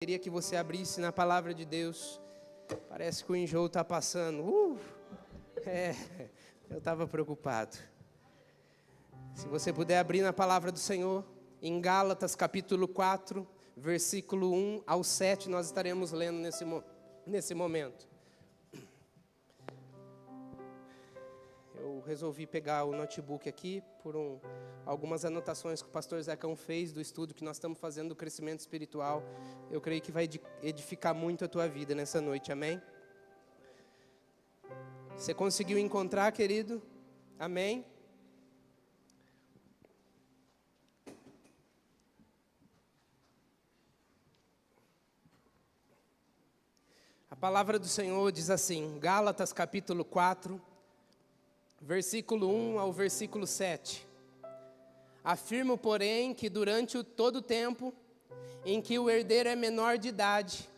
Queria que você abrisse na palavra de Deus. Parece que o enjoo está passando. Eu estava preocupado. Se você puder abrir na palavra do Senhor, em Gálatas capítulo 4, versículo 1 ao 7, nós estaremos lendo nesse momento. Eu resolvi pegar o notebook aqui por algumas anotações que o pastor Zecão fez do estudo que nós estamos fazendo do crescimento espiritual. Eu creio que vai edificar muito a tua vida nessa noite, amém? Você conseguiu encontrar, querido? Amém? A palavra do Senhor diz assim, Gálatas capítulo 4, versículo 1 ao versículo 7. Afirmo, porém, que durante todo o tempo em que o herdeiro é menor de idade,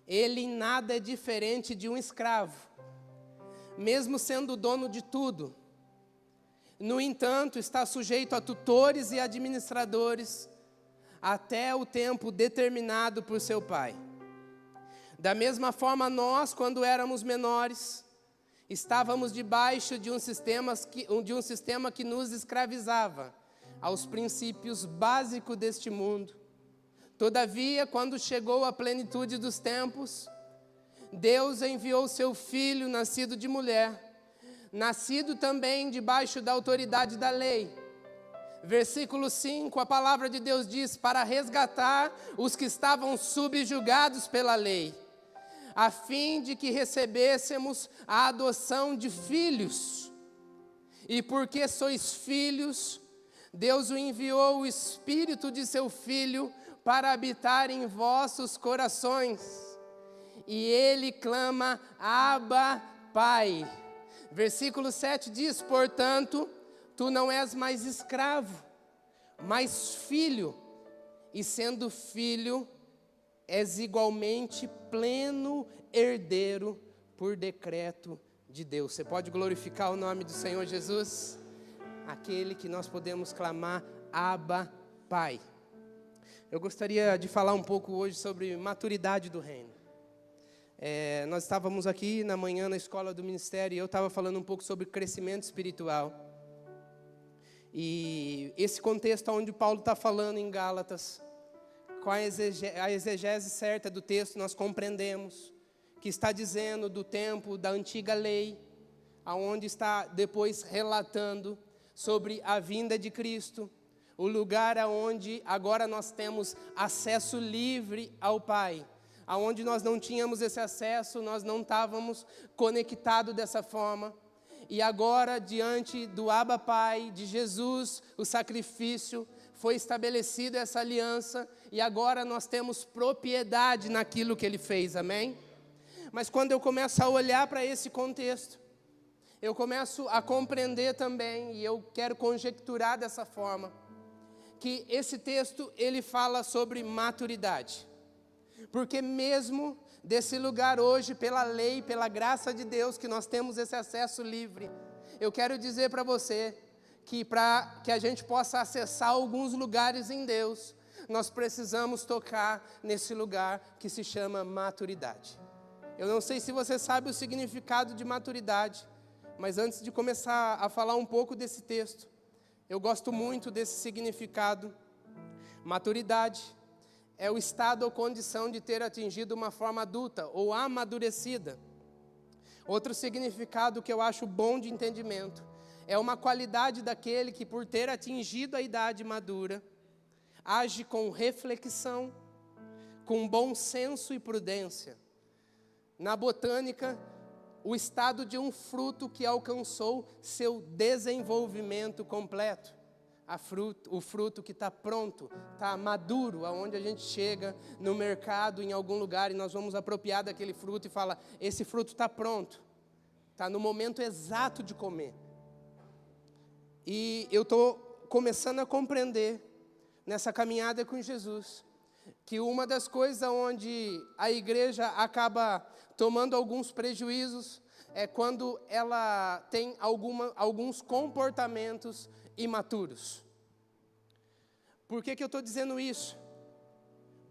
ele em nada é diferente de um escravo, mesmo sendo dono de tudo. No entanto, está sujeito a tutores e administradores até o tempo determinado por seu pai. Da mesma forma, nós, quando éramos menores, estávamos debaixo de um sistema que nos escravizava aos princípios básicos deste mundo. Todavia, quando chegou a plenitude dos tempos, Deus enviou seu Filho, nascido de mulher, nascido também debaixo da autoridade da lei. Versículo 5, a palavra de Deus diz, para resgatar os que estavam subjugados pela lei, a fim de que recebêssemos a adoção de filhos. E porque sois filhos, Deus o enviou o Espírito de seu Filho para habitar em vossos corações. E ele clama, Abba, Pai. Versículo 7 diz, portanto, tu não és mais escravo, mas filho. E sendo filho, és igualmente pleno herdeiro por decreto de Deus. Você pode glorificar o nome do Senhor Jesus? Aquele que nós podemos clamar, Abba, Pai. Eu gostaria de falar um pouco hoje sobre maturidade do reino. Nós estávamos aqui na manhã na escola do ministério e eu estava falando um pouco sobre crescimento espiritual. E esse contexto onde Paulo está falando em Gálatas, com a exegese certa do texto, nós compreendemos que está dizendo do tempo da antiga lei, aonde está depois relatando sobre a vinda de Cristo, o lugar aonde agora nós temos acesso livre ao Pai. Aonde nós não tínhamos esse acesso, nós não estávamos conectados dessa forma. E agora, diante do Abba Pai, de Jesus, o sacrifício, foi estabelecida essa aliança, e agora nós temos propriedade naquilo que Ele fez, amém? Mas quando eu começo a olhar para esse contexto, eu começo a compreender também, e eu quero conjecturar dessa forma, que esse texto, ele fala sobre maturidade. Porque mesmo desse lugar hoje, pela lei, pela graça de Deus, que nós temos esse acesso livre, eu quero dizer para você que para que a gente possa acessar alguns lugares em Deus, nós precisamos tocar nesse lugar que se chama maturidade. Eu não sei se você sabe o significado de maturidade, mas antes de começar a falar um pouco desse texto, eu gosto muito desse significado. Maturidade é o estado ou condição de ter atingido uma forma adulta ou amadurecida. Outro significado que eu acho bom de entendimento é uma qualidade daquele que, por ter atingido a idade madura, age com reflexão, com bom senso e prudência. Na botânica, o estado de um fruto que alcançou seu desenvolvimento completo. O fruto que está pronto, está maduro, aonde a gente chega no mercado, em algum lugar, e nós vamos apropriar daquele fruto e fala, esse fruto está pronto, está no momento exato de comer. E eu estou começando a compreender, nessa caminhada com Jesus, que uma das coisas onde a igreja acaba tomando alguns prejuízos é quando ela tem alguns comportamentos imaturos. Por que eu estou dizendo isso?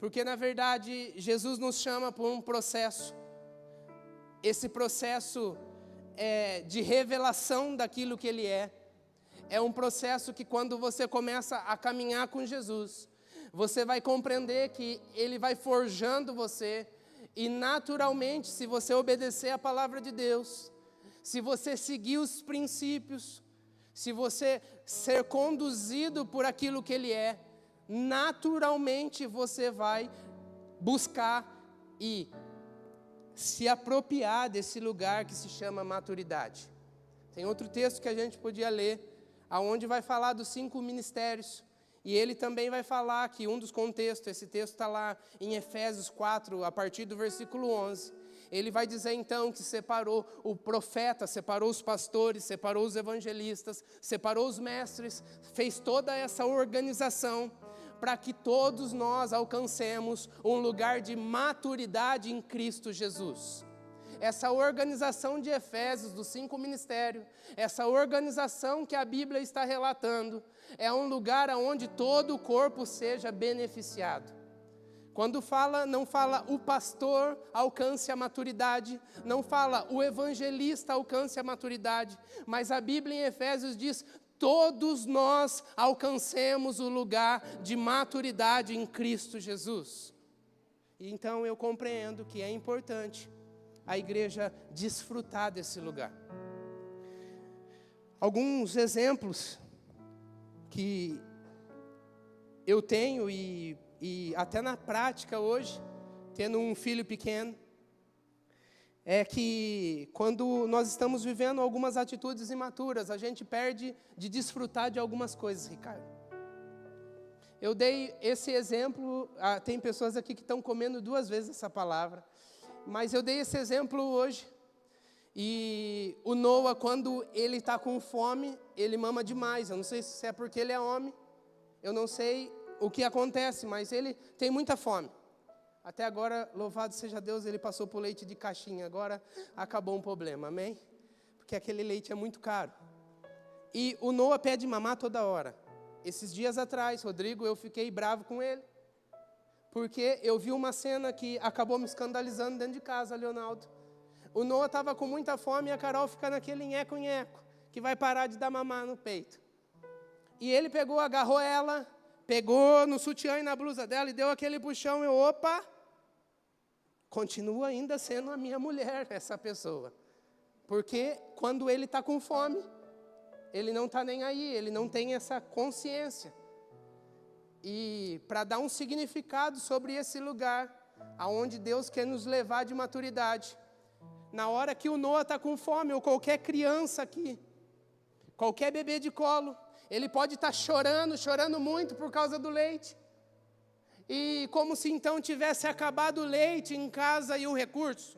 Porque, na verdade, Jesus nos chama por um processo. Esse processo de revelação daquilo que Ele é. É um processo que, quando você começa a caminhar com Jesus, você vai compreender que Ele vai forjando você. E, naturalmente, se você obedecer a palavra de Deus, se você seguir os princípios, se você ser conduzido por aquilo que Ele é, naturalmente você vai buscar e se apropriar desse lugar que se chama maturidade. Tem outro texto que a gente podia ler, aonde vai falar dos 5 ministérios. E ele também vai falar que um dos contextos, esse texto está lá em Efésios 4, a partir do versículo 11. Ele vai dizer então que separou o profeta, separou os pastores, separou os evangelistas, separou os mestres, fez toda essa organização para que todos nós alcancemos um lugar de maturidade em Cristo Jesus. Essa organização de Efésios, dos 5 ministérios, essa organização que a Bíblia está relatando, é um lugar onde todo o corpo seja beneficiado. Quando fala, não fala o pastor alcance a maturidade, não fala o evangelista alcance a maturidade, mas a Bíblia em Efésios diz: todos nós alcancemos o lugar de maturidade em Cristo Jesus. E então eu compreendo que é importante a igreja desfrutar desse lugar. Alguns exemplos que eu tenho e até na prática hoje, tendo um filho pequeno, é que quando nós estamos vivendo algumas atitudes imaturas, a gente perde de desfrutar de algumas coisas, Ricardo. Eu dei esse exemplo, tem pessoas aqui que estão comendo 2 vezes essa palavra, mas eu dei esse exemplo hoje. E o Noah, quando ele está com fome, ele mama demais. Eu não sei se é porque ele é homem, eu não sei o que acontece, mas ele tem muita fome. Até agora, louvado seja Deus, ele passou por leite de caixinha, agora acabou um problema, amém? Porque aquele leite é muito caro. E o Noah pede mamar toda hora. Esses dias atrás, Rodrigo, eu fiquei bravo com ele, porque eu vi uma cena que acabou me escandalizando dentro de casa, Leonardo. O Noah estava com muita fome e a Carol fica naquele nheco-nheco, que vai parar de dar mamar no peito. E ele pegou, agarrou ela, pegou no sutiã e na blusa dela e deu aquele puxão. Eu, opa, continua ainda sendo a minha mulher, essa pessoa. Porque quando ele está com fome, ele não está nem aí, ele não tem essa consciência. E para dar um significado sobre esse lugar, aonde Deus quer nos levar de maturidade, na hora que o Noah está com fome, ou qualquer criança aqui, qualquer bebê de colo, ele pode estar chorando muito por causa do leite. E como se então tivesse acabado o leite em casa e o recurso.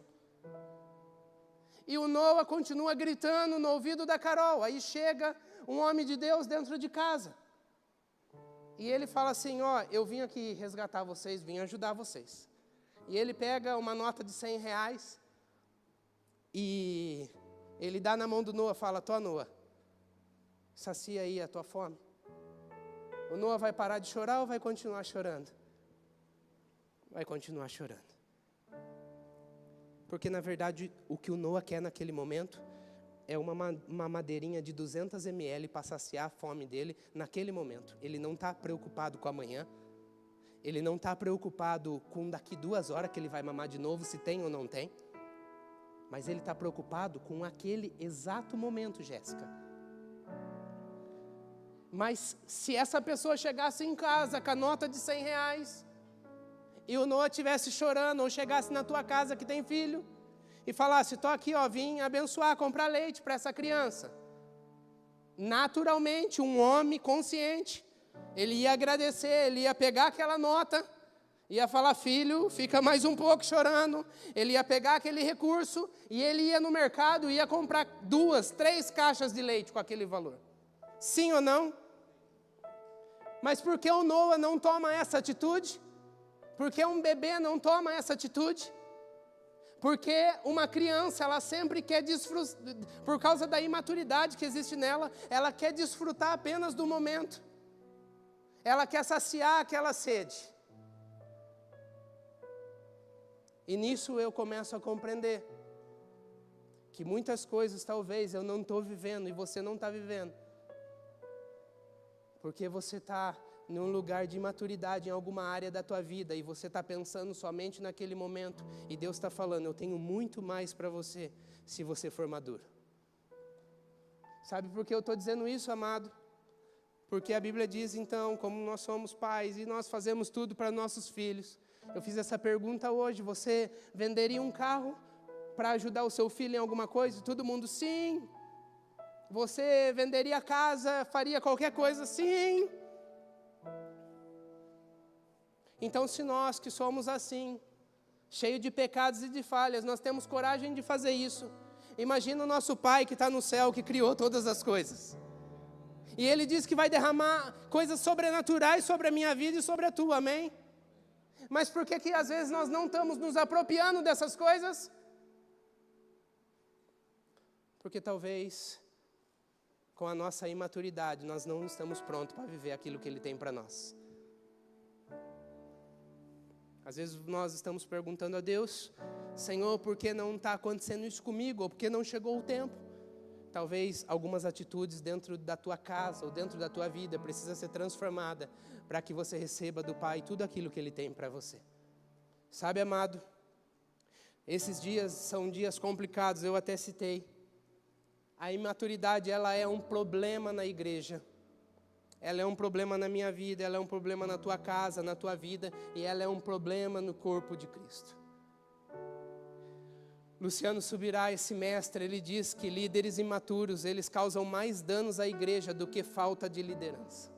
E o Noah continua gritando no ouvido da Carol. Aí chega um homem de Deus dentro de casa. E ele fala assim, eu vim aqui resgatar vocês, vim ajudar vocês. E ele pega uma nota de R$100 e ele dá na mão do Noah, fala, Noah, sacia aí a tua fome. O Noah vai parar de chorar ou vai continuar chorando? Vai continuar chorando. Porque, na verdade, o que o Noah quer naquele momento é uma madeirinha de 200 ml para saciar a fome dele naquele momento. Ele não está preocupado com amanhã. Ele não está preocupado com daqui 2 horas que ele vai mamar de novo, se tem ou não tem. Mas ele está preocupado com aquele exato momento, Jéssica. Mas se essa pessoa chegasse em casa com a nota de R$100 e o Noah estivesse chorando, ou chegasse na tua casa que tem filho e falasse, estou aqui, vim abençoar, comprar leite para essa criança. Naturalmente, um homem consciente, ele ia agradecer, ele ia pegar aquela nota, ia falar, filho, fica mais um pouco chorando. Ele ia pegar aquele recurso e ele ia no mercado e ia comprar 2, 3 caixas de leite com aquele valor. Sim ou não? Mas por que o Noah não toma essa atitude? Por que um bebê não toma essa atitude? Porque uma criança, ela sempre quer desfrutar, por causa da imaturidade que existe nela, ela quer desfrutar apenas do momento. Ela quer saciar aquela sede. E nisso eu começo a compreender que muitas coisas talvez eu não estou vivendo e você não está vivendo. Porque você está num lugar de imaturidade em alguma área da tua vida e você está pensando somente naquele momento. E Deus está falando, eu tenho muito mais para você se você for maduro. Sabe por que eu estou dizendo isso, amado? Porque a Bíblia diz, então, como nós somos pais e nós fazemos tudo para nossos filhos. Eu fiz essa pergunta hoje, você venderia um carro para ajudar o seu filho em alguma coisa? Todo mundo, sim. Você venderia a casa, faria qualquer coisa? Sim. Então, se nós que somos assim, cheio de pecados e de falhas, nós temos coragem de fazer isso. Imagina o nosso Pai que está no céu, que criou todas as coisas. E Ele diz que vai derramar coisas sobrenaturais sobre a minha vida e sobre a tua, amém? Mas por que às vezes nós não estamos nos apropriando dessas coisas? Porque talvez, com a nossa imaturidade, nós não estamos prontos para viver aquilo que Ele tem para nós. Às vezes nós estamos perguntando a Deus, Senhor, por que não está acontecendo isso comigo? Ou por que não chegou o tempo? Talvez algumas atitudes dentro da tua casa ou dentro da tua vida precisa ser transformada para que você receba do Pai tudo aquilo que Ele tem para você. Sabe, amado, esses dias são dias complicados, eu até citei. A imaturidade, ela é um problema na igreja. Ela é um problema na minha vida, ela é um problema na tua casa, na tua vida, e ela é um problema no corpo de Cristo. Luciano Subirá, esse mestre, ele diz que líderes imaturos, eles causam mais danos à igreja do que falta de liderança.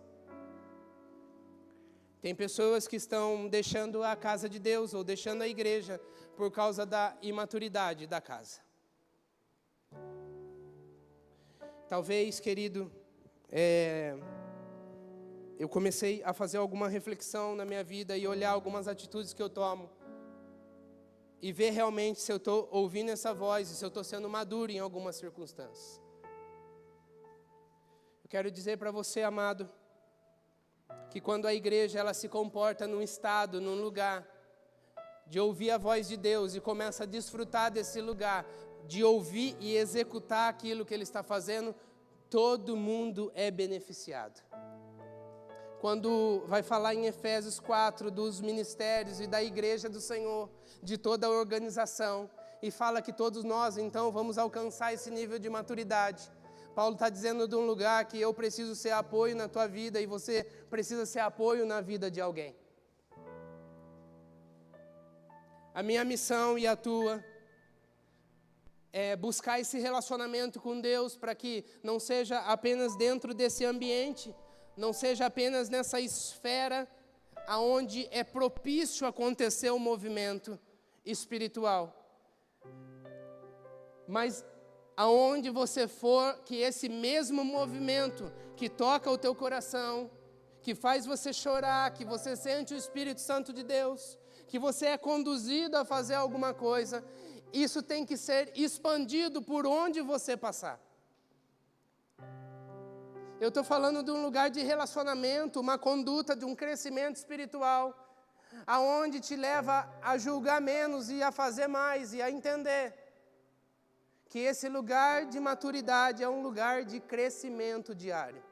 Tem pessoas que estão deixando a casa de Deus, ou deixando a igreja, por causa da imaturidade da casa. Talvez, querido, eu comecei a fazer alguma reflexão na minha vida e olhar algumas atitudes que eu tomo e ver realmente se eu estou ouvindo essa voz e se eu estou sendo maduro em algumas circunstâncias. Eu quero dizer para você, amado, que quando a igreja ela se comporta num estado, num lugar de ouvir a voz de Deus e começa a desfrutar desse lugar, de ouvir e executar aquilo que Ele está fazendo, todo mundo é beneficiado. Quando vai falar em Efésios 4 dos ministérios e da igreja do Senhor, de toda a organização, e fala que todos nós então vamos alcançar esse nível de maturidade. Paulo está dizendo de um lugar que eu preciso ser apoio na tua vida e você precisa ser apoio na vida de alguém. A minha missão e a tua é buscar esse relacionamento com Deus para que não seja apenas dentro desse ambiente, não seja apenas nessa esfera aonde é propício acontecer o movimento espiritual, mas aonde você for, que esse mesmo movimento que toca o teu coração, que faz você chorar, que você sente o Espírito Santo de Deus, que você é conduzido a fazer alguma coisa, isso tem que ser expandido por onde você passar. Eu estou falando de um lugar de relacionamento, uma conduta de um crescimento espiritual, aonde te leva a julgar menos e a fazer mais e a entender que esse lugar de maturidade é um lugar de crescimento diário.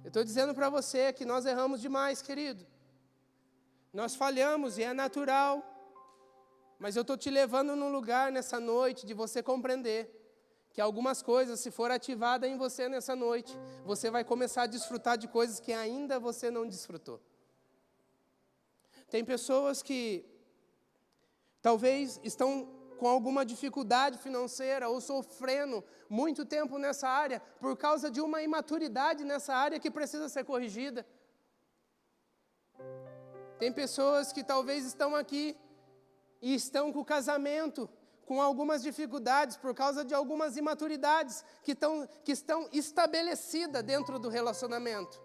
Eu estou dizendo para você que nós erramos demais, querido. Nós falhamos e é natural, mas eu estou te levando num lugar nessa noite de você compreender que algumas coisas, se for ativada em você nessa noite, você vai começar a desfrutar de coisas que ainda você não desfrutou. Tem pessoas que talvez estão com alguma dificuldade financeira ou sofrendo muito tempo nessa área por causa de uma imaturidade nessa área que precisa ser corrigida. Tem pessoas que talvez estão aqui e estão com o casamento com algumas dificuldades por causa de algumas imaturidades que estão estabelecidas dentro do relacionamento.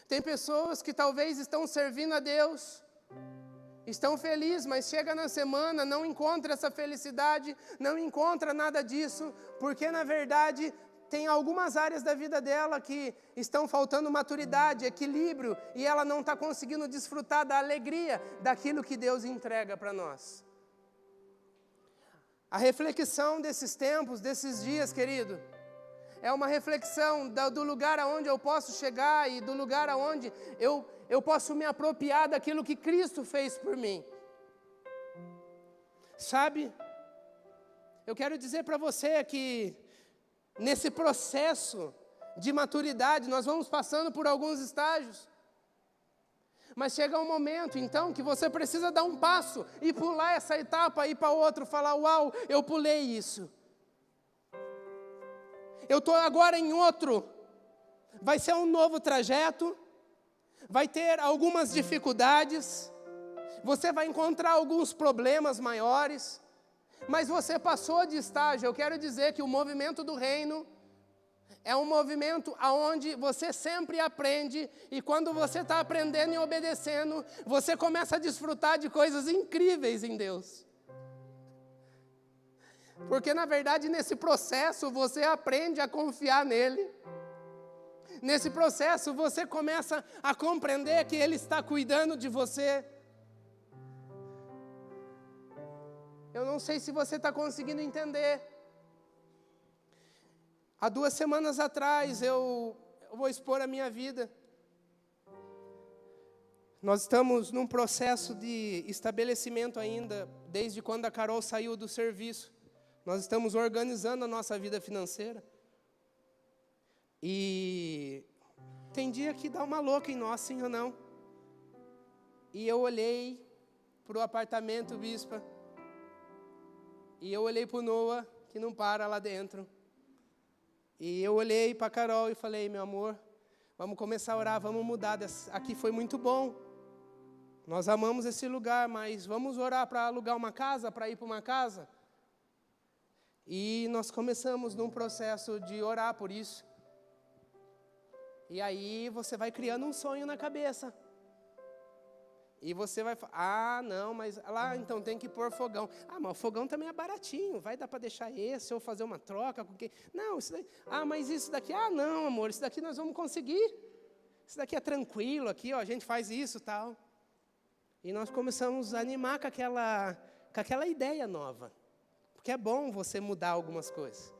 Tem pessoas que talvez estão servindo a Deus, estão felizes, mas chega na semana, não encontra essa felicidade, não encontra nada disso, porque na verdade tem algumas áreas da vida dela que estão faltando maturidade, equilíbrio, e ela não está conseguindo desfrutar da alegria daquilo que Deus entrega para nós. A reflexão desses tempos, desses dias, querido, é uma reflexão do lugar aonde eu posso chegar e do lugar aonde eu posso me apropriar daquilo que Cristo fez por mim. Sabe, eu quero dizer para você que nesse processo de maturidade, nós vamos passando por alguns estágios, mas chega um momento, então, que você precisa dar um passo e pular essa etapa, ir para outro, falar, uau, eu pulei isso. Eu estou agora em outro. Vai ser um novo trajeto, vai ter algumas dificuldades, você vai encontrar alguns problemas maiores, mas você passou de estágio. Eu quero dizer que o movimento do reino é um movimento onde você sempre aprende, e quando você está aprendendo e obedecendo, você começa a desfrutar de coisas incríveis em Deus. Porque, na verdade, nesse processo, você aprende a confiar nele. Nesse processo, você começa a compreender que Ele está cuidando de você. Eu não sei se você está conseguindo entender. Há 2 semanas atrás, eu vou expor a minha vida. Nós estamos num processo de estabelecimento ainda, desde quando a Carol saiu do serviço. Nós estamos organizando a nossa vida financeira. E tem dia que dá uma louca em nós, sim ou não? E eu olhei para o apartamento, bispa, e eu olhei para o Noah, que não para lá dentro. E eu olhei para a Carol e falei, meu amor, vamos começar a orar, vamos mudar. Aqui foi muito bom. Nós amamos esse lugar, mas vamos orar para alugar uma casa, para ir para uma casa? E nós começamos num processo de orar por isso. E aí você vai criando um sonho na cabeça. E você vai falar, não, mas lá então tem que pôr fogão. Mas o fogão também é baratinho, vai dar para deixar esse, ou fazer uma troca com quem? Não, isso daí, mas isso daqui, não, amor, isso daqui nós vamos conseguir. Isso daqui é tranquilo, aqui, ó, a gente faz isso e tal. E nós começamos a animar com aquela ideia nova. Porque é bom você mudar algumas coisas.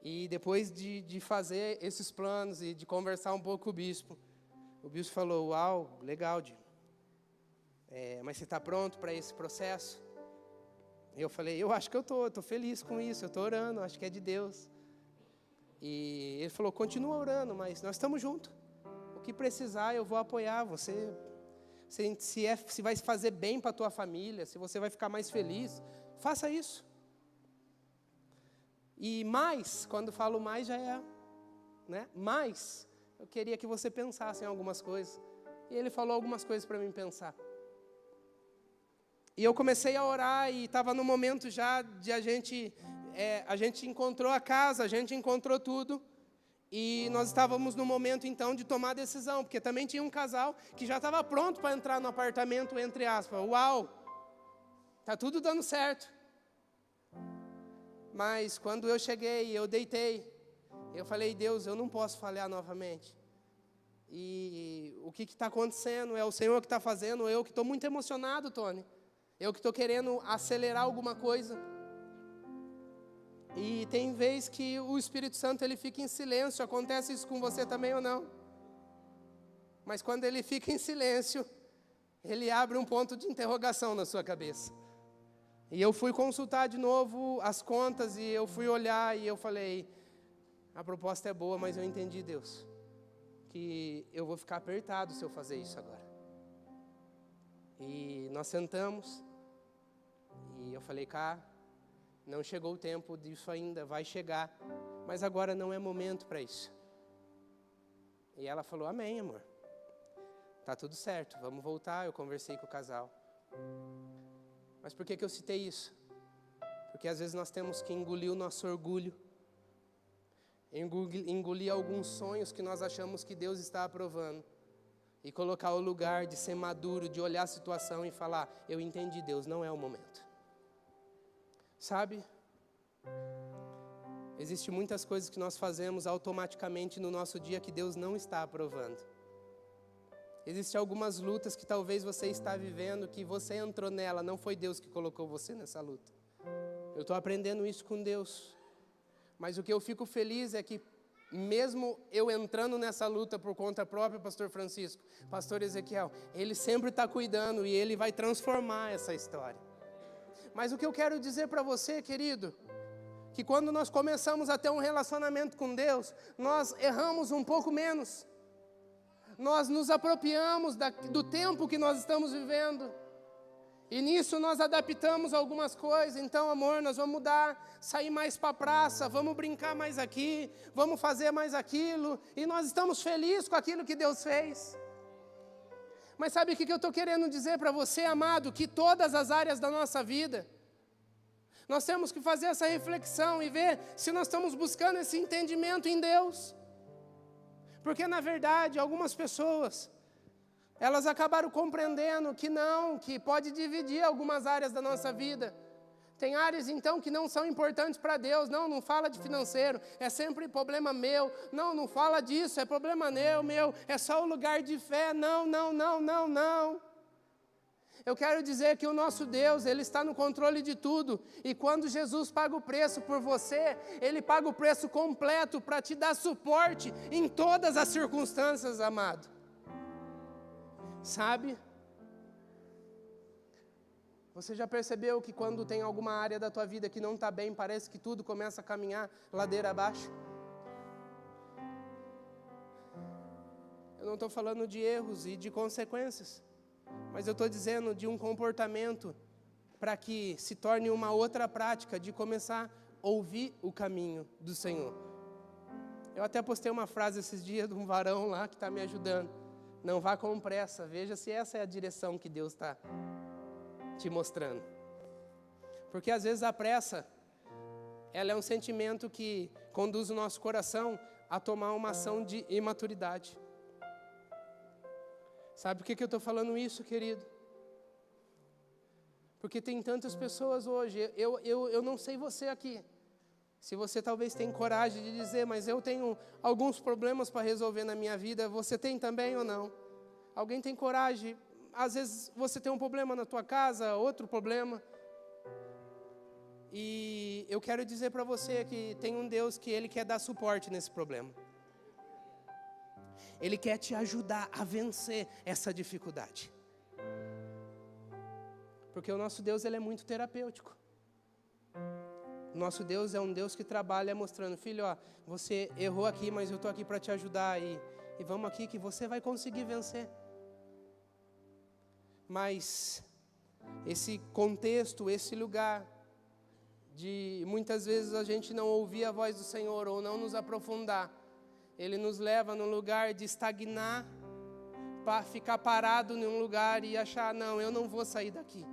E depois de fazer esses planos e de conversar um pouco com o bispo falou, uau, legal, Di. Mas você está pronto para esse processo? Eu falei, eu acho que eu estou feliz com isso, eu estou orando, acho que é de Deus. E ele falou, continua orando, mas nós estamos juntos. O que precisar, eu vou apoiar você. Se vai fazer bem para a tua família, se você vai ficar mais feliz, faça isso. E mais, quando falo mais já é, né? Mais, eu queria que você pensasse em algumas coisas. E ele falou algumas coisas para mim pensar. E eu comecei a orar e estava no momento já de a gente encontrou a casa, a gente encontrou tudo. E nós estávamos no momento então de tomar a decisão, porque também tinha um casal que já estava pronto para entrar no apartamento, entre aspas. Uau, está tudo dando certo. Mas quando eu cheguei, eu deitei, eu falei, Deus, eu não posso falhar novamente. E o que está acontecendo? É o Senhor que está fazendo, eu que estou muito emocionado, Tony. Eu que estou querendo acelerar alguma coisa. E tem vez que o Espírito Santo ele fica em silêncio. Acontece isso com você também ou não? Mas quando ele fica em silêncio, ele abre um ponto de interrogação na sua cabeça. E eu fui consultar de novo as contas e eu fui olhar e eu falei, a proposta é boa, mas eu entendi, Deus, que eu vou ficar apertado se eu fazer isso agora. E nós sentamos e eu falei, não chegou o tempo disso ainda, vai chegar, mas agora não é momento para isso. E ela falou, amém, amor, tá tudo certo, vamos voltar. Eu conversei com o casal. Mas por que eu citei isso? Porque às vezes nós temos que engolir o nosso orgulho, engolir alguns sonhos que nós achamos que Deus está aprovando, e colocar o lugar de ser maduro, de olhar a situação e falar, eu entendi, Deus, não é o momento. Sabe? Existem muitas coisas que nós fazemos automaticamente no nosso dia que Deus não está aprovando. Existem algumas lutas que talvez você está vivendo, que você entrou nela, não foi Deus que colocou você nessa luta. Eu estou aprendendo isso com Deus. Mas o que eu fico feliz é que, mesmo eu entrando nessa luta por conta própria, pastor Francisco, pastor Ezequiel, ele sempre está cuidando e ele vai transformar essa história. Mas o que eu quero dizer para você, querido, que quando nós começamos a ter um relacionamento com Deus, nós erramos um pouco menos. Nós nos apropriamos do tempo que nós estamos vivendo. E nisso nós adaptamos algumas coisas. Então, amor, nós vamos mudar, sair mais para a praça, vamos brincar mais aqui, vamos fazer mais aquilo. E nós estamos felizes com aquilo que Deus fez. Mas sabe o que eu estou querendo dizer para você, amado? Que todas as áreas da nossa vida, nós temos que fazer essa reflexão e ver se nós estamos buscando esse entendimento em Deus. Porque, na verdade, algumas pessoas, elas acabaram compreendendo que não, que pode dividir algumas áreas da nossa vida. Tem áreas, então, que não são importantes para Deus. Não fala de financeiro, é sempre problema meu. Não fala disso, é problema meu, é só o lugar de fé. Não. Eu quero dizer que o nosso Deus, Ele está no controle de tudo. E quando Jesus paga o preço por você, Ele paga o preço completo para te dar suporte em todas as circunstâncias, amado. Sabe? Você já percebeu que quando tem alguma área da tua vida que não está bem, parece que tudo começa a caminhar ladeira abaixo? Eu não estou falando de erros e de consequências, mas eu estou dizendo de um comportamento para que se torne uma outra prática de começar a ouvir o caminho do Senhor. Eu até postei uma frase esses dias de um varão lá que está me ajudando. Não vá com pressa, veja se essa é a direção que Deus está te mostrando. Porque às vezes a pressa, ela é um sentimento que conduz o nosso coração a tomar uma ação de imaturidade. Sabe por que eu estou falando isso, querido? Porque tem tantas pessoas hoje, eu não sei você aqui, se você talvez tenha coragem de dizer, mas eu tenho alguns problemas para resolver na minha vida, você tem também ou não? Alguém tem coragem? Às vezes você tem um problema na tua casa, outro problema. E eu quero dizer para você que tem um Deus que Ele quer dar suporte nesse problema. Ele quer te ajudar a vencer essa dificuldade. Porque o nosso Deus, Ele é muito terapêutico. O nosso Deus é um Deus que trabalha mostrando, filho, ó, você errou aqui, mas eu estou aqui para te ajudar. E vamos aqui que você vai conseguir vencer. Mas esse contexto, esse lugar de muitas vezes a gente não ouvir a voz do Senhor ou não nos aprofundar, Ele nos leva num lugar de estagnar, para ficar parado em um lugar e achar, não, eu não vou sair daqui.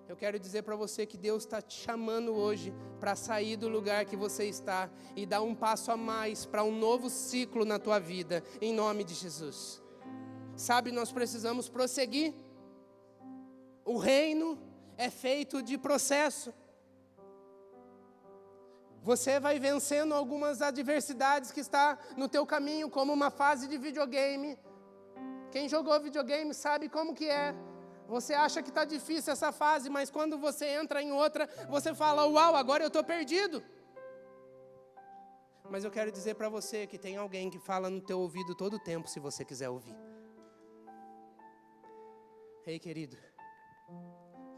Eu quero dizer para você que Deus está te chamando hoje para sair do lugar que você está e dar um passo a mais para um novo ciclo na tua vida, em nome de Jesus. Sabe, nós precisamos prosseguir. O reino é feito de processo. Você vai vencendo algumas adversidades que está no teu caminho, como uma fase de videogame. Quem jogou videogame sabe como que é. Você acha que está difícil essa fase, mas quando você entra em outra, você fala, uau, agora eu estou perdido. Mas eu quero dizer para você que tem alguém que fala no teu ouvido todo o tempo, se você quiser ouvir. Ei, querido,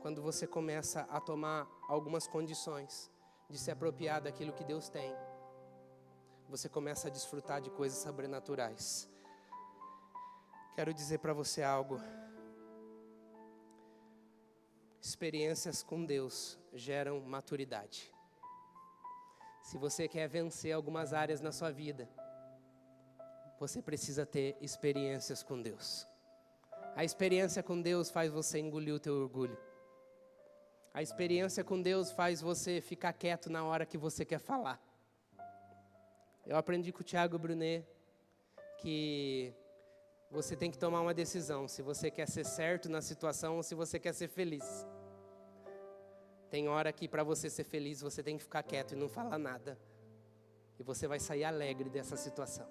quando você começa a tomar algumas condições de se apropriar daquilo que Deus tem, você começa a desfrutar de coisas sobrenaturais. Quero dizer para você algo. Experiências com Deus geram maturidade. Se você quer vencer algumas áreas na sua vida, você precisa ter experiências com Deus. A experiência com Deus faz você engolir o teu orgulho. A experiência com Deus faz você ficar quieto na hora que você quer falar. Eu aprendi com o Thiago Brunet que você tem que tomar uma decisão, se você quer ser certo na situação ou se você quer ser feliz. Tem hora que para você ser feliz, você tem que ficar quieto e não falar nada. E você vai sair alegre dessa situação.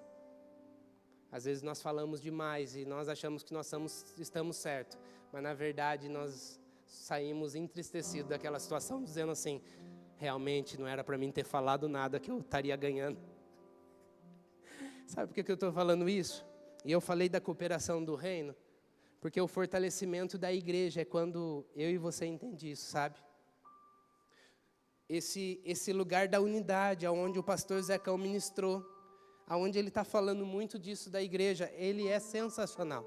Às vezes nós falamos demais e nós achamos que nós estamos certos. Mas na verdade nós saímos entristecidos daquela situação, dizendo assim, realmente não era para mim ter falado nada que eu estaria ganhando. Sabe por que eu estou falando isso? E eu falei da cooperação do reino, porque o fortalecimento da igreja é quando eu e você entendem isso, sabe? Esse lugar da unidade, onde o pastor Zecão ministrou, onde ele está falando muito disso da igreja, ele é sensacional.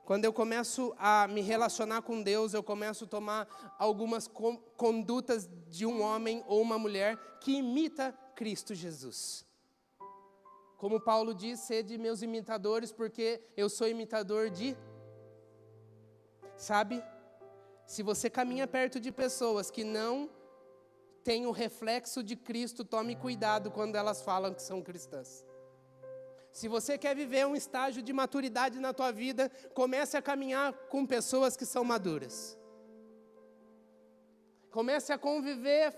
Quando eu começo a me relacionar com Deus, eu começo a tomar algumas condutas de um homem ou uma mulher que imita Cristo Jesus. Como Paulo diz, sede meus imitadores, porque eu sou imitador de... Sabe? Se você caminha perto de pessoas que não têm o reflexo de Cristo, tome cuidado quando elas falam que são cristãs. Se você quer viver um estágio de maturidade na tua vida, comece a caminhar com pessoas que são maduras. Comece a conviver,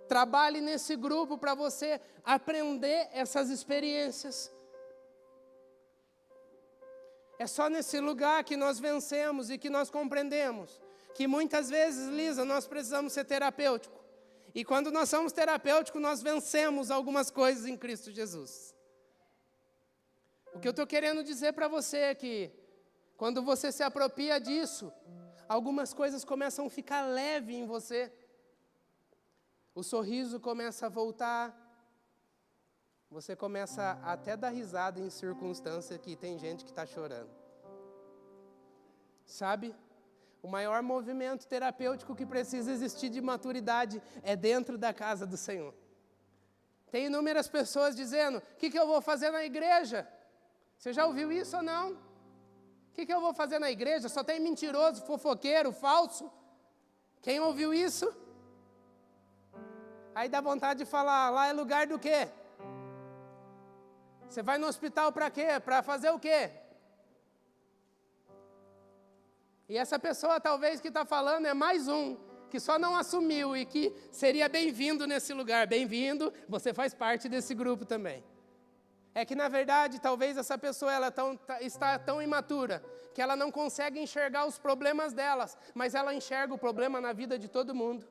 trabalhe nesse grupo para você aprender essas experiências. É só nesse lugar que nós vencemos e que nós compreendemos que muitas vezes, Lisa, nós precisamos ser terapêutico. E quando nós somos terapêuticos, nós vencemos algumas coisas em Cristo Jesus. O que eu estou querendo dizer para você é que, quando você se apropria disso, algumas coisas começam a ficar leve em você. O sorriso começa a voltar. Você começa a até dar risada em circunstância que tem gente que está chorando. Sabe? O maior movimento terapêutico que precisa existir de maturidade é dentro da casa do Senhor. Tem inúmeras pessoas dizendo, o que eu vou fazer na igreja? Você já ouviu isso ou não? O que eu vou fazer na igreja? Só tem mentiroso, fofoqueiro, falso. Quem ouviu isso? Aí dá vontade de falar, lá é lugar do quê? Você vai no hospital para quê? Para fazer o quê? E essa pessoa talvez que está falando é mais um, que só não assumiu e que seria bem-vindo nesse lugar. Bem-vindo, você faz parte desse grupo também. É que, na verdade, talvez essa pessoa está tão imatura que ela não consegue enxergar os problemas delas, mas ela enxerga o problema na vida de todo mundo.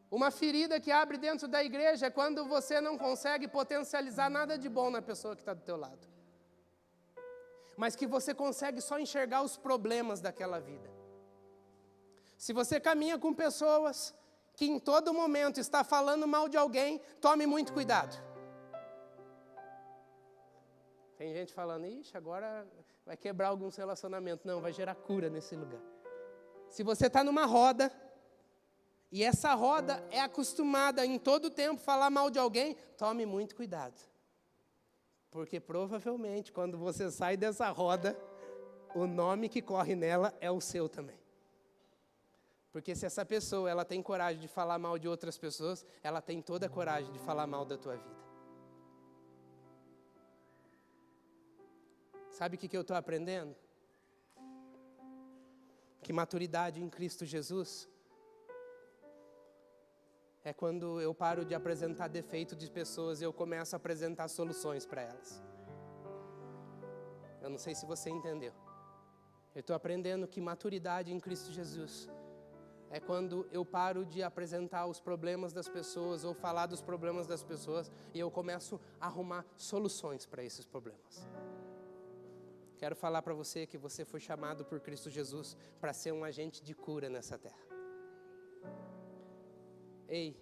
Uma ferida que abre dentro da igreja é quando você não consegue potencializar nada de bom na pessoa que está do teu lado. Mas que você consegue só enxergar os problemas daquela vida. Se você caminha com pessoas que em todo momento está falando mal de alguém, tome muito cuidado. Tem gente falando, ixi, agora vai quebrar alguns relacionamentos. Não, vai gerar cura nesse lugar. Se você está numa roda, e essa roda é acostumada em todo tempo falar mal de alguém, tome muito cuidado. Porque provavelmente quando você sai dessa roda, o nome que corre nela é o seu também. Porque se essa pessoa ela tem coragem de falar mal de outras pessoas, ela tem toda a coragem de falar mal da tua vida. Sabe o que eu estou aprendendo? Que maturidade em Cristo Jesus é quando eu paro de apresentar defeito de pessoas e eu começo a apresentar soluções para elas. Eu não sei se você entendeu. Eu estou aprendendo que maturidade em Cristo Jesus é quando eu paro de apresentar os problemas das pessoas ou falar dos problemas das pessoas e eu começo a arrumar soluções para esses problemas. Quero falar para você que você foi chamado por Cristo Jesus para ser um agente de cura nessa terra. Ei,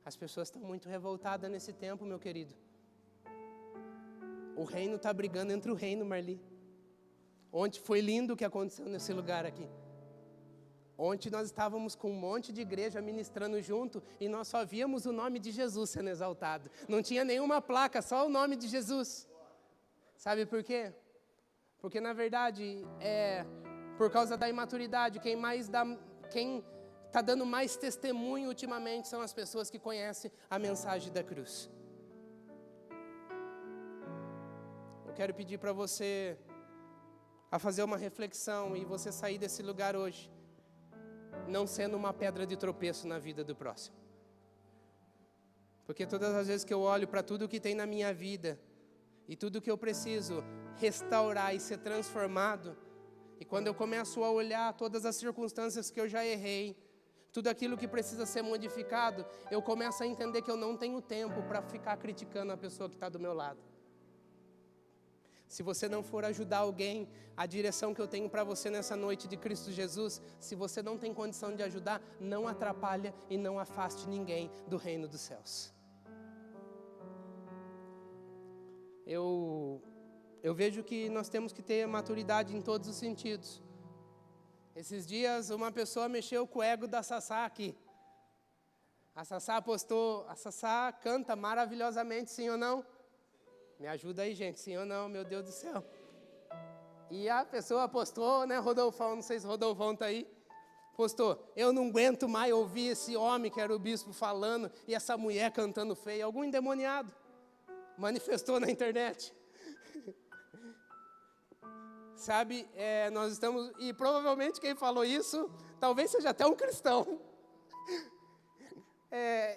as pessoas estão muito revoltadas nesse tempo, meu querido. O reino está brigando entre o reino, Marli. Ontem foi lindo o que aconteceu nesse lugar aqui. Ontem nós estávamos com um monte de igreja ministrando junto e nós só víamos o nome de Jesus sendo exaltado. Não tinha nenhuma placa, só o nome de Jesus. Sabe por quê? Porque na verdade, por causa da imaturidade, quem está dando mais testemunho ultimamente são as pessoas que conhecem a mensagem da cruz. Eu quero pedir para você a fazer uma reflexão e você sair desse lugar hoje, não sendo uma pedra de tropeço na vida do próximo. Porque todas as vezes que eu olho para tudo que tem na minha vida, e tudo que eu preciso restaurar e ser transformado, e quando eu começo a olhar todas as circunstâncias que eu já errei, tudo aquilo que precisa ser modificado, eu começo a entender que eu não tenho tempo para ficar criticando a pessoa que está do meu lado. Se você não for ajudar alguém, a direção que eu tenho para você nessa noite de Cristo Jesus, se você não tem condição de ajudar, não atrapalha e não afaste ninguém do reino dos céus. Eu vejo que nós temos que ter maturidade em todos os sentidos. Esses dias uma pessoa mexeu com o ego da Sassá aqui. A Sassá postou, a Sassá canta maravilhosamente, sim ou não? Me ajuda aí, gente, sim ou não, meu Deus do céu. E a pessoa postou, né, Rodolfão, não sei se o Rodolfão está aí, postou, eu não aguento mais ouvir esse homem que era o bispo falando e essa mulher cantando feio, algum endemoniado manifestou na internet. Sabe, nós estamos, e provavelmente quem falou isso, talvez seja até um cristão.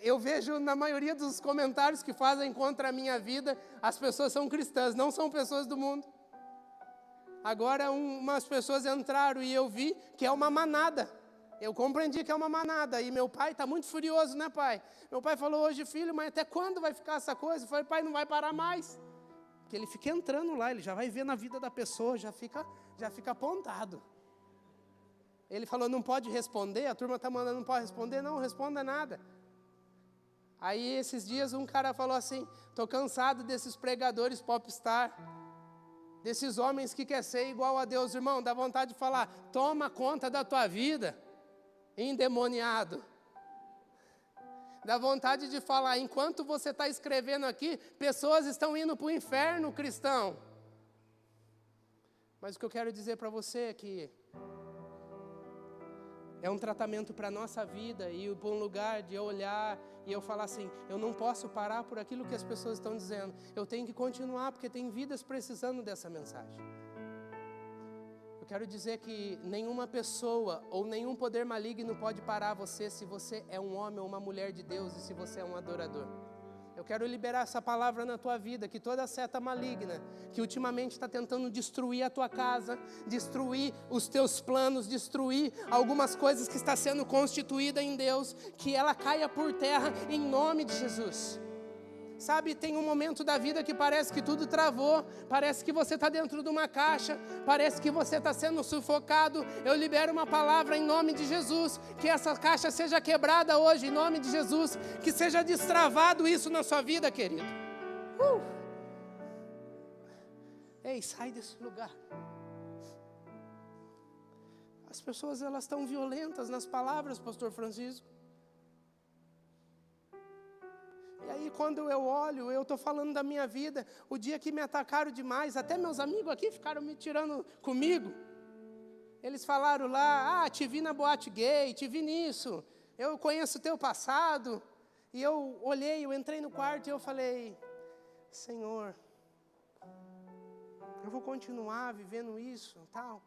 Eu vejo na maioria dos comentários que fazem contra a minha vida, as pessoas são cristãs, não são pessoas do mundo. Agora umas pessoas entraram e eu vi que é uma manada. Eu compreendi que é uma manada. E meu pai está muito furioso, né, pai? Meu pai falou hoje, filho, mas até quando vai ficar essa coisa? Eu falei, pai, não vai parar mais. Porque ele fica entrando lá, ele já vai ver na vida da pessoa, já fica apontado. Ele falou, não pode responder, a turma está mandando, não pode responder, não responda nada. Aí esses dias um cara falou assim, estou cansado desses pregadores popstar, desses homens que querem ser igual a Deus, irmão, dá vontade de falar, toma conta da tua vida, endemoniado. Dá vontade de falar, enquanto você está escrevendo aqui, pessoas estão indo para o inferno, cristão. Mas o que eu quero dizer para você é que é um tratamento para a nossa vida, e para um lugar de eu olhar e eu falar assim, eu não posso parar por aquilo que as pessoas estão dizendo, eu tenho que continuar, porque tem vidas precisando dessa mensagem. Eu quero dizer que nenhuma pessoa ou nenhum poder maligno pode parar você se você é um homem ou uma mulher de Deus e se você é um adorador. Eu quero liberar essa palavra na tua vida, que toda seta maligna, que ultimamente está tentando destruir a tua casa, destruir os teus planos, destruir algumas coisas que está sendo constituída em Deus, que ela caia por terra em nome de Jesus. Sabe, tem um momento da vida que parece que tudo travou, parece que você está dentro de uma caixa, parece que você está sendo sufocado. Eu libero uma palavra em nome de Jesus, que essa caixa seja quebrada hoje, em nome de Jesus, que seja destravado isso na sua vida, querido. Ei, sai desse lugar. As pessoas, elas estão violentas nas palavras, pastor Francisco. E aí quando eu olho, eu estou falando da minha vida, o dia que me atacaram demais, até meus amigos aqui ficaram me tirando comigo. Eles falaram lá, te vi na boate gay, te vi nisso, eu conheço o teu passado. E eu olhei, eu entrei no quarto e eu falei, Senhor, eu vou continuar vivendo isso, tal.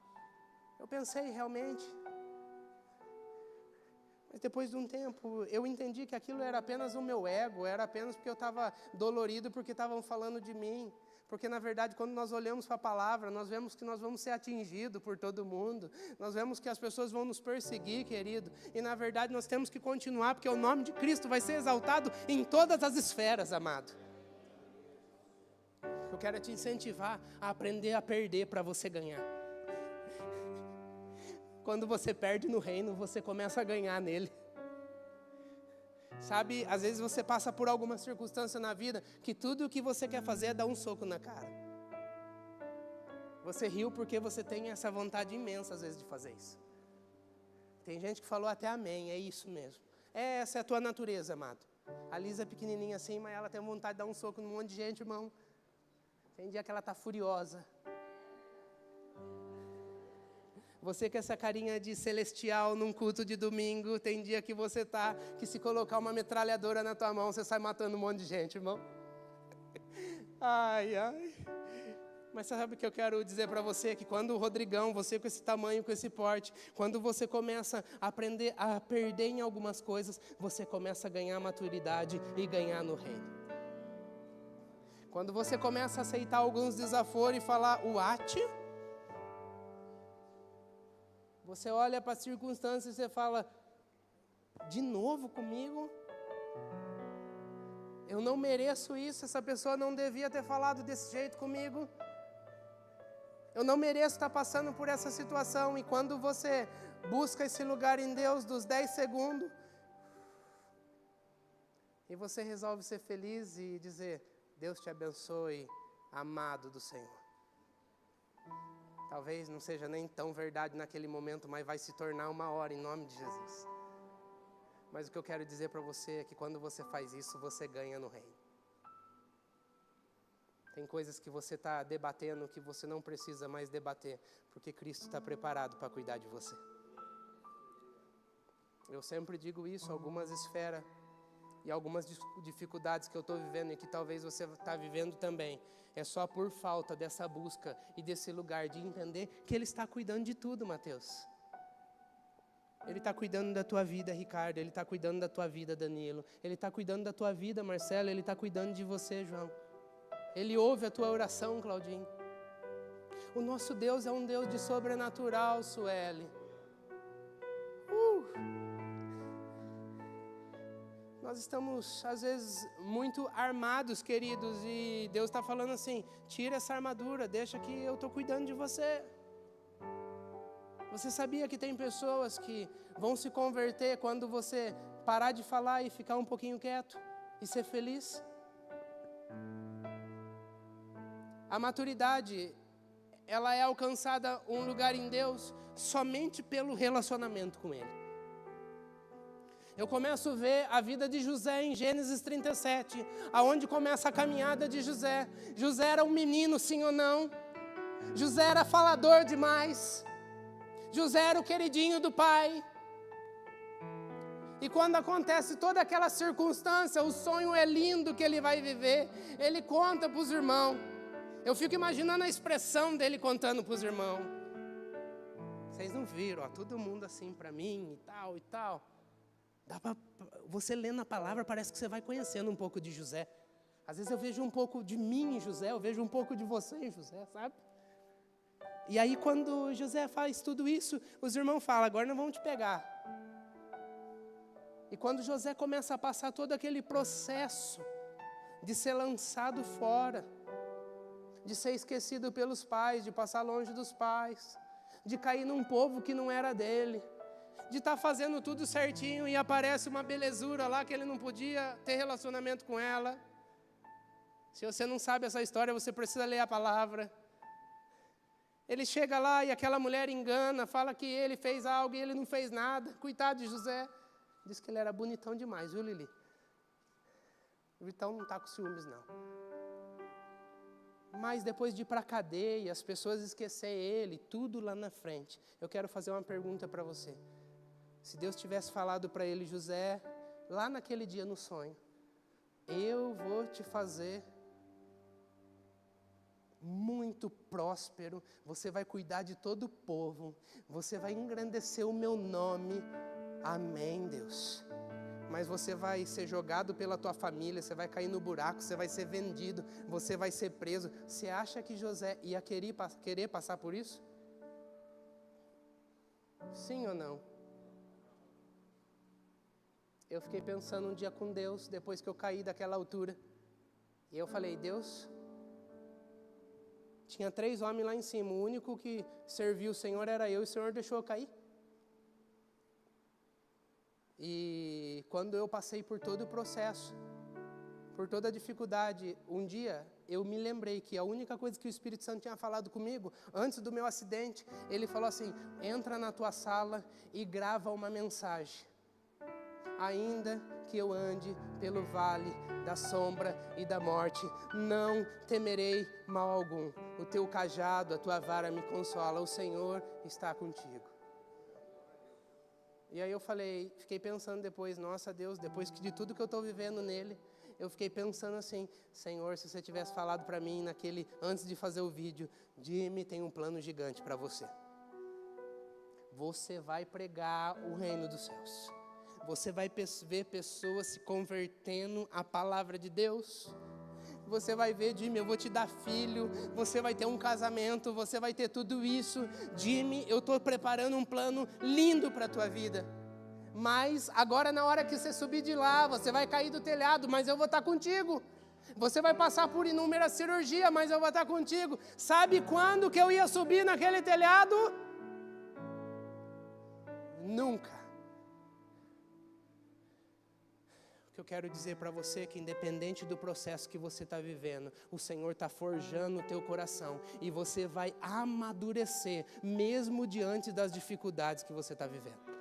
Eu pensei realmente. Mas depois de um tempo, eu entendi que aquilo era apenas o meu ego, era apenas porque eu estava dolorido, porque estavam falando de mim. Porque, na verdade, quando nós olhamos para a palavra, nós vemos que nós vamos ser atingidos por todo mundo. Nós vemos que as pessoas vão nos perseguir, querido. E, na verdade, nós temos que continuar, porque o nome de Cristo vai ser exaltado em todas as esferas, amado. Eu quero te incentivar a aprender a perder para você ganhar. Quando você perde no reino, você começa a ganhar nele. Sabe, às vezes você passa por alguma circunstância na vida que tudo o que você quer fazer é dar um soco na cara. Você riu porque você tem essa vontade imensa às vezes de fazer isso. Tem gente que falou até amém, é isso mesmo. Essa é a tua natureza, amado. A Lisa é pequenininha assim, mas ela tem vontade de dar um soco num monte de gente, irmão. Tem dia que ela está furiosa. Você com essa carinha de celestial num culto de domingo, tem dia que você tá, que se colocar uma metralhadora na tua mão, você sai matando um monte de gente, irmão. Ai, ai. Mas sabe o que eu quero dizer para você? Que quando o Rodrigão, você com esse tamanho, com esse porte, quando você começa a aprender a perder em algumas coisas, você começa a ganhar maturidade e ganhar no reino. Quando você começa a aceitar alguns desaforos e falar, what? Você olha para as circunstâncias e você fala, de novo comigo? Eu não mereço isso, essa pessoa não devia ter falado desse jeito comigo. Eu não mereço estar passando por essa situação. E quando você busca esse lugar em Deus dos 10 segundos, e você resolve ser feliz e dizer, Deus te abençoe, amado do Senhor. Talvez não seja nem tão verdade naquele momento, mas vai se tornar uma hora em nome de Jesus. Mas o que eu quero dizer para você é que quando você faz isso, você ganha no reino. Tem coisas que você está debatendo que você não precisa mais debater, porque Cristo está preparado para cuidar de você. Eu sempre digo isso, algumas esferas e algumas dificuldades que eu estou vivendo e que talvez você está vivendo também, é só por falta dessa busca e desse lugar de entender que Ele está cuidando de tudo, Mateus. Ele está cuidando da tua vida, Ricardo, Ele está cuidando da tua vida, Danilo, Ele está cuidando da tua vida, Marcelo, Ele está cuidando de você, João. Ele ouve a tua oração, Claudinho. O nosso Deus é um Deus de sobrenatural, Sueli. Nós estamos, às vezes, muito armados, queridos, e Deus está falando assim, tira essa armadura, deixa que eu estou cuidando de você. Você sabia que tem pessoas que vão se converter quando você parar de falar e ficar um pouquinho quieto e ser feliz? A maturidade, ela é alcançada um lugar em Deus somente pelo relacionamento com Ele. Eu começo a ver a vida de José em Gênesis 37, aonde começa a caminhada de José. José era um menino, sim ou não? José era falador demais. José era o queridinho do pai. E quando acontece toda aquela circunstância, o sonho é lindo que ele vai viver, ele conta para os irmãos. Eu fico imaginando a expressão dele contando para os irmãos. Vocês não viram, ó, todo mundo assim para mim e tal e tal. Dá pra, você lendo a palavra, parece que você vai conhecendo um pouco de José. Às vezes eu vejo um pouco de mim em José, eu vejo um pouco de você em José, sabe? E aí quando José faz tudo isso, os irmãos falam, agora nós vamos te pegar. E quando José começa a passar todo aquele processo de ser lançado fora, de ser esquecido pelos pais, de passar longe dos pais, de cair num povo que não era dele, de estar fazendo tudo certinho e aparece uma belezura lá que ele não podia ter relacionamento com ela. Se você não sabe essa história, você precisa ler a palavra. Ele chega lá e aquela mulher engana, fala que ele fez algo e ele não fez nada. Coitado de José. Diz que ele era bonitão demais, viu, Lili? O Vitão não está com ciúmes, não. Mas depois de ir para a cadeia, as pessoas esquecer ele, tudo lá na frente. Eu quero fazer uma pergunta para você. Se Deus tivesse falado para ele, José, lá naquele dia no sonho, eu vou te fazer muito próspero, você vai cuidar de todo o povo, você vai engrandecer o meu nome, amém, Deus. Mas você vai ser jogado pela tua família, você vai cair no buraco, você vai ser vendido, você vai ser preso. Você acha que José ia querer passar por isso? Sim ou não? Eu fiquei pensando um dia com Deus, depois que eu caí daquela altura. E eu falei, Deus, tinha 3 homens lá em cima, o único que serviu o Senhor era eu, e o Senhor deixou eu cair. E quando eu passei por todo o processo, por toda a dificuldade, um dia eu me lembrei que a única coisa que o Espírito Santo tinha falado comigo, antes do meu acidente, ele falou assim, entra na tua sala e grava uma mensagem. Ainda que eu ande pelo vale da sombra e da morte, não temerei mal algum. O teu cajado, a tua vara me consola, o Senhor está contigo. E aí eu fiquei pensando depois, nossa Deus, depois de tudo que eu estou vivendo nele, eu fiquei pensando assim, Senhor, se você tivesse falado para mim antes de fazer o vídeo, Jimmy, tem um plano gigante para você. Você vai pregar o reino dos céus. Você vai ver pessoas se convertendo à palavra de Deus. Você vai ver, Jimmy, eu vou te dar filho, você vai ter um casamento, você vai ter tudo isso. Jimmy, eu estou preparando um plano lindo para a tua vida. Mas agora na hora que você subir de lá, você vai cair do telhado, mas eu vou estar contigo. Você vai passar por inúmeras cirurgias, mas eu vou estar contigo. Sabe quando que eu ia subir naquele telhado? Nunca. O que eu quero dizer para você é que independente do processo que você está vivendo, o Senhor está forjando o teu coração e você vai amadurecer, mesmo diante das dificuldades que você está vivendo.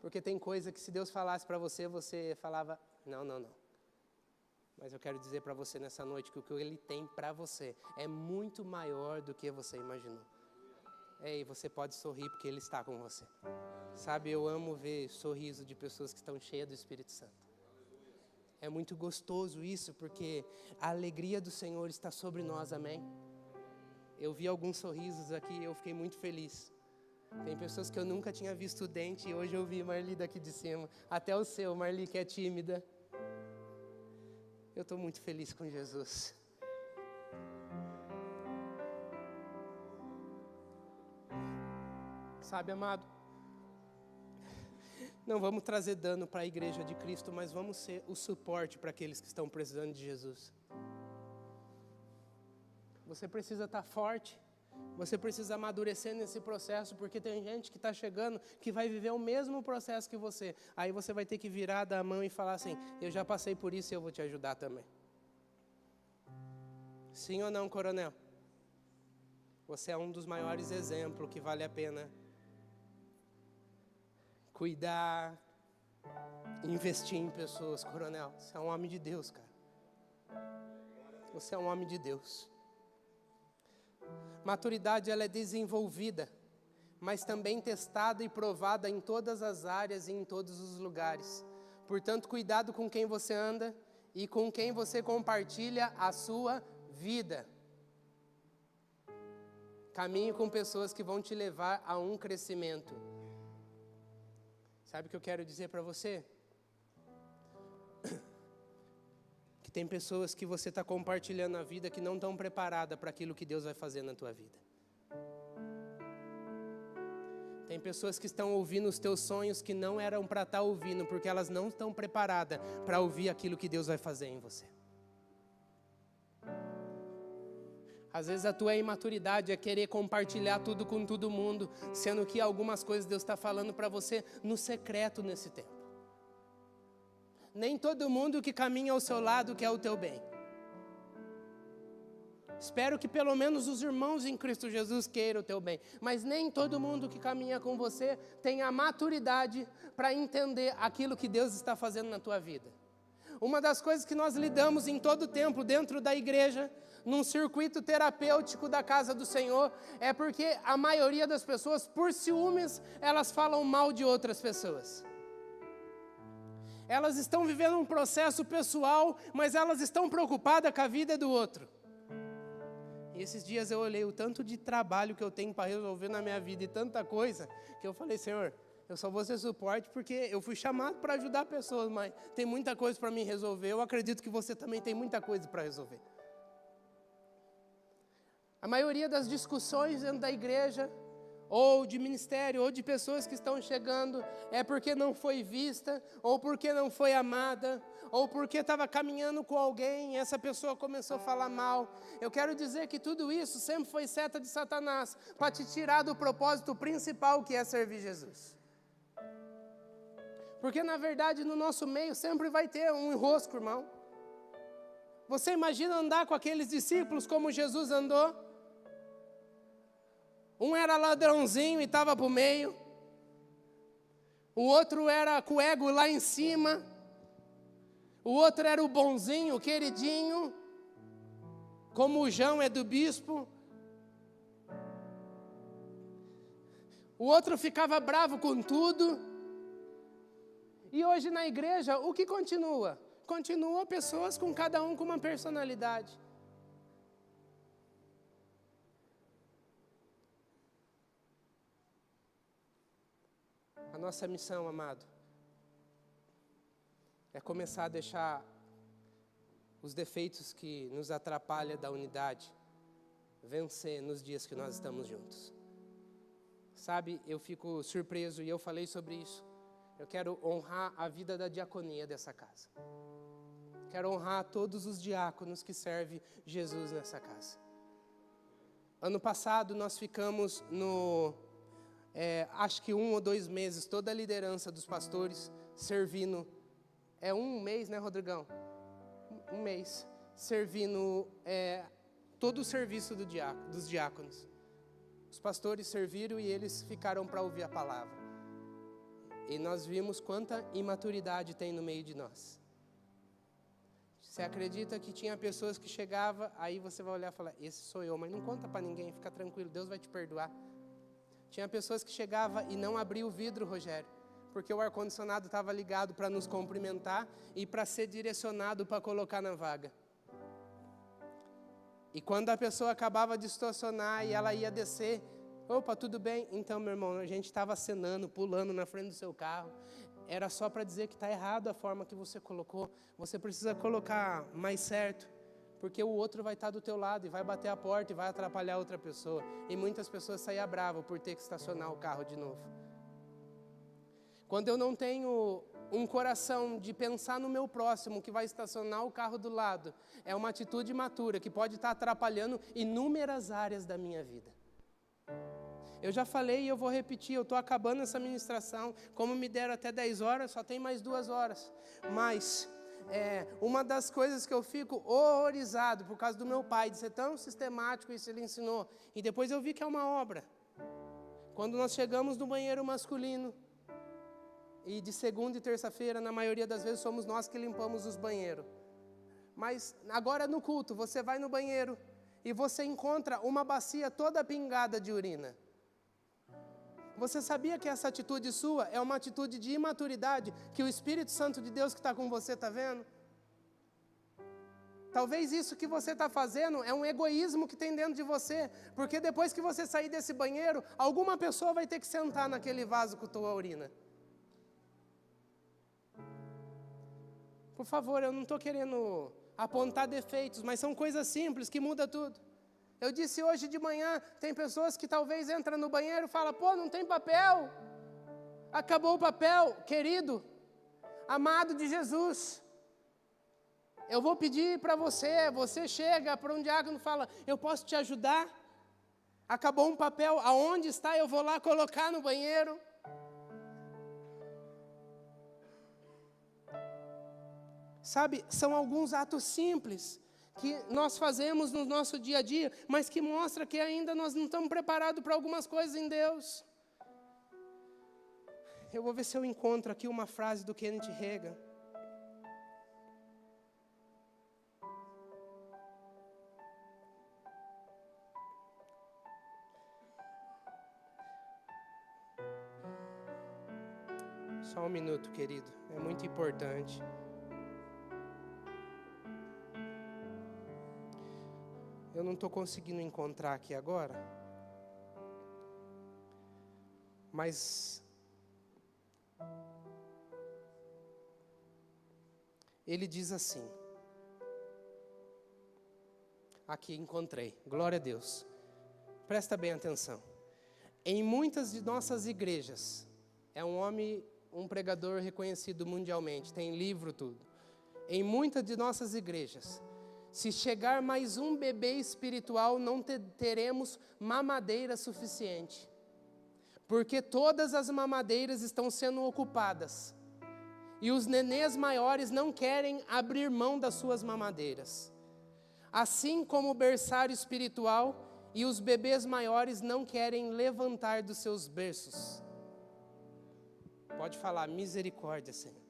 Porque tem coisa que se Deus falasse para você, você falava, não. Mas eu quero dizer para você nessa noite que o que Ele tem para você é muito maior do que você imaginou. E você pode sorrir porque Ele está com você. Sabe, eu amo ver sorriso de pessoas que estão cheias do Espírito Santo. É muito gostoso isso, porque a alegria do Senhor está sobre nós, amém? Eu vi alguns sorrisos aqui e eu fiquei muito feliz. Tem pessoas que eu nunca tinha visto o dente e hoje eu vi Marli daqui de cima. Até o seu, Marli, que é tímida. Eu estou muito feliz com Jesus. Sabe, amado, não vamos trazer dano para a igreja de Cristo, mas vamos ser o suporte para aqueles que estão precisando de Jesus. Você precisa estar forte, você precisa amadurecer nesse processo, porque tem gente que está chegando, que vai viver o mesmo processo que você. Aí você vai ter que virar da mão e falar assim, eu já passei por isso e eu vou te ajudar também. Sim ou não, coronel? Você é um dos maiores exemplos que vale a pena cuidar, investir em pessoas, coronel. Você é um homem de Deus, cara. Você é um homem de Deus. Maturidade, ela é desenvolvida, mas também testada e provada em todas as áreas e em todos os lugares. Portanto, cuidado com quem você anda e com quem você compartilha a sua vida. Caminhe com pessoas que vão te levar a um crescimento. Sabe o que eu quero dizer para você? Que tem pessoas que você está compartilhando a vida que não estão preparadas para aquilo que Deus vai fazer na tua vida. Tem pessoas que estão ouvindo os teus sonhos que não eram para estar ouvindo, porque elas não estão preparadas para ouvir aquilo que Deus vai fazer em você. Às vezes a tua imaturidade é querer compartilhar tudo com todo mundo, sendo que algumas coisas Deus está falando para você no secreto nesse tempo. Nem todo mundo que caminha ao seu lado quer o teu bem. Espero que pelo menos os irmãos em Cristo Jesus queiram o teu bem. Mas nem todo mundo que caminha com você tem a maturidade para entender aquilo que Deus está fazendo na tua vida. Uma das coisas que nós lidamos em todo tempo dentro da igreja, num circuito terapêutico da casa do Senhor, é porque a maioria das pessoas, por ciúmes, elas falam mal de outras pessoas. Elas estão vivendo um processo pessoal, mas elas estão preocupadas com a vida do outro. E esses dias eu olhei o tanto de trabalho que eu tenho para resolver na minha vida e tanta coisa, que eu falei, Senhor, eu só vou ser suporte porque eu fui chamado para ajudar pessoas, mas tem muita coisa para mim resolver. Eu acredito que você também tem muita coisa para resolver. A maioria das discussões dentro da igreja, ou de ministério, ou de pessoas que estão chegando, é porque não foi vista, ou porque não foi amada, ou porque estava caminhando com alguém e essa pessoa começou a falar mal. Eu quero dizer que tudo isso sempre foi seta de Satanás, para te tirar do propósito principal que é servir Jesus. Porque na verdade no nosso meio sempre vai ter um enrosco, irmão. Você imagina andar com aqueles discípulos como Jesus andou? Um era ladrãozinho e estava para o meio. O outro era com o ego lá em cima. O outro era o bonzinho, o queridinho. Como o João é do bispo. O outro ficava bravo com tudo. E hoje na igreja, o que continua? Continua pessoas com cada um com uma personalidade. A nossa missão, amado, é começar a deixar os defeitos que nos atrapalham da unidade vencer nos dias que nós estamos juntos. Sabe, eu fico surpreso, e eu falei sobre isso. Eu quero honrar a vida da diaconia dessa casa. Quero honrar todos os diáconos que servem Jesus nessa casa. Ano passado nós ficamos acho que 1 ou 2 meses, toda a liderança dos pastores servindo. É 1 mês, né, Rodrigão? 1 mês, servindo todo o serviço dos diáconos. Os pastores serviram e eles ficaram para ouvir a palavra. E nós vimos quanta imaturidade tem no meio de nós. Você acredita que tinha pessoas que chegavam, aí você vai olhar e falar, esse sou eu, mas não conta para ninguém, fica tranquilo, Deus vai te perdoar. Tinha pessoas que chegavam e não abriam o vidro, Rogério, porque o ar-condicionado estava ligado para nos cumprimentar e para ser direcionado para colocar na vaga. E quando a pessoa acabava de estacionar e ela ia descer, opa, tudo bem? Então, meu irmão, a gente estava acenando, pulando na frente do seu carro. Era só para dizer que está errado a forma que você colocou. Você precisa colocar mais certo, porque o outro vai estar do teu lado e vai bater a porta e vai atrapalhar outra pessoa. E muitas pessoas saíam bravas por ter que estacionar o carro de novo. Quando eu não tenho um coração de pensar no meu próximo que vai estacionar o carro do lado, é uma atitude imatura que pode estar atrapalhando inúmeras áreas da minha vida. Eu já falei e eu vou repetir, eu estou acabando essa ministração, como me deram até 10 horas, só tem mais 2 horas. Mas uma das coisas que eu fico horrorizado por causa do meu pai, de ser tão sistemático, isso ele ensinou, e depois eu vi que é uma obra. Quando nós chegamos no banheiro masculino, e de segunda e terça-feira, na maioria das vezes, somos nós que limpamos os banheiros. Mas agora no culto, você vai no banheiro e você encontra uma bacia toda pingada de urina. Você sabia que essa atitude sua é uma atitude de imaturidade que o Espírito Santo de Deus que está com você está vendo? Talvez isso que você está fazendo é um egoísmo que tem dentro de você, porque depois que você sair desse banheiro, alguma pessoa vai ter que sentar naquele vaso com tua urina. Por favor, eu não estou querendo apontar defeitos, mas são coisas simples que mudam tudo. Eu disse hoje de manhã, tem pessoas que talvez entram no banheiro e falam, pô, não tem papel. Acabou o papel, querido, amado de Jesus. Eu vou pedir para você chega para um diácono e fala, eu posso te ajudar? Acabou um papel, aonde está? Eu vou lá colocar no banheiro. Sabe, são alguns atos simples que nós fazemos no nosso dia a dia, mas que mostra que ainda nós não estamos preparados para algumas coisas em Deus. Eu vou ver se eu encontro aqui uma frase do Kenneth Hagin. Só um minuto, querido, é muito importante. Eu não estou conseguindo encontrar aqui agora, mas ele diz assim, aqui encontrei, glória a Deus, presta bem atenção. Em muitas de nossas igrejas, é um homem, um pregador reconhecido mundialmente, tem livro tudo. Em muitas de nossas igrejas, se chegar mais um bebê espiritual, não teremos mamadeira suficiente. Porque todas as mamadeiras estão sendo ocupadas. E os nenês maiores não querem abrir mão das suas mamadeiras. Assim como o berçário espiritual e os bebês maiores não querem levantar dos seus berços. Pode falar, misericórdia, Senhor.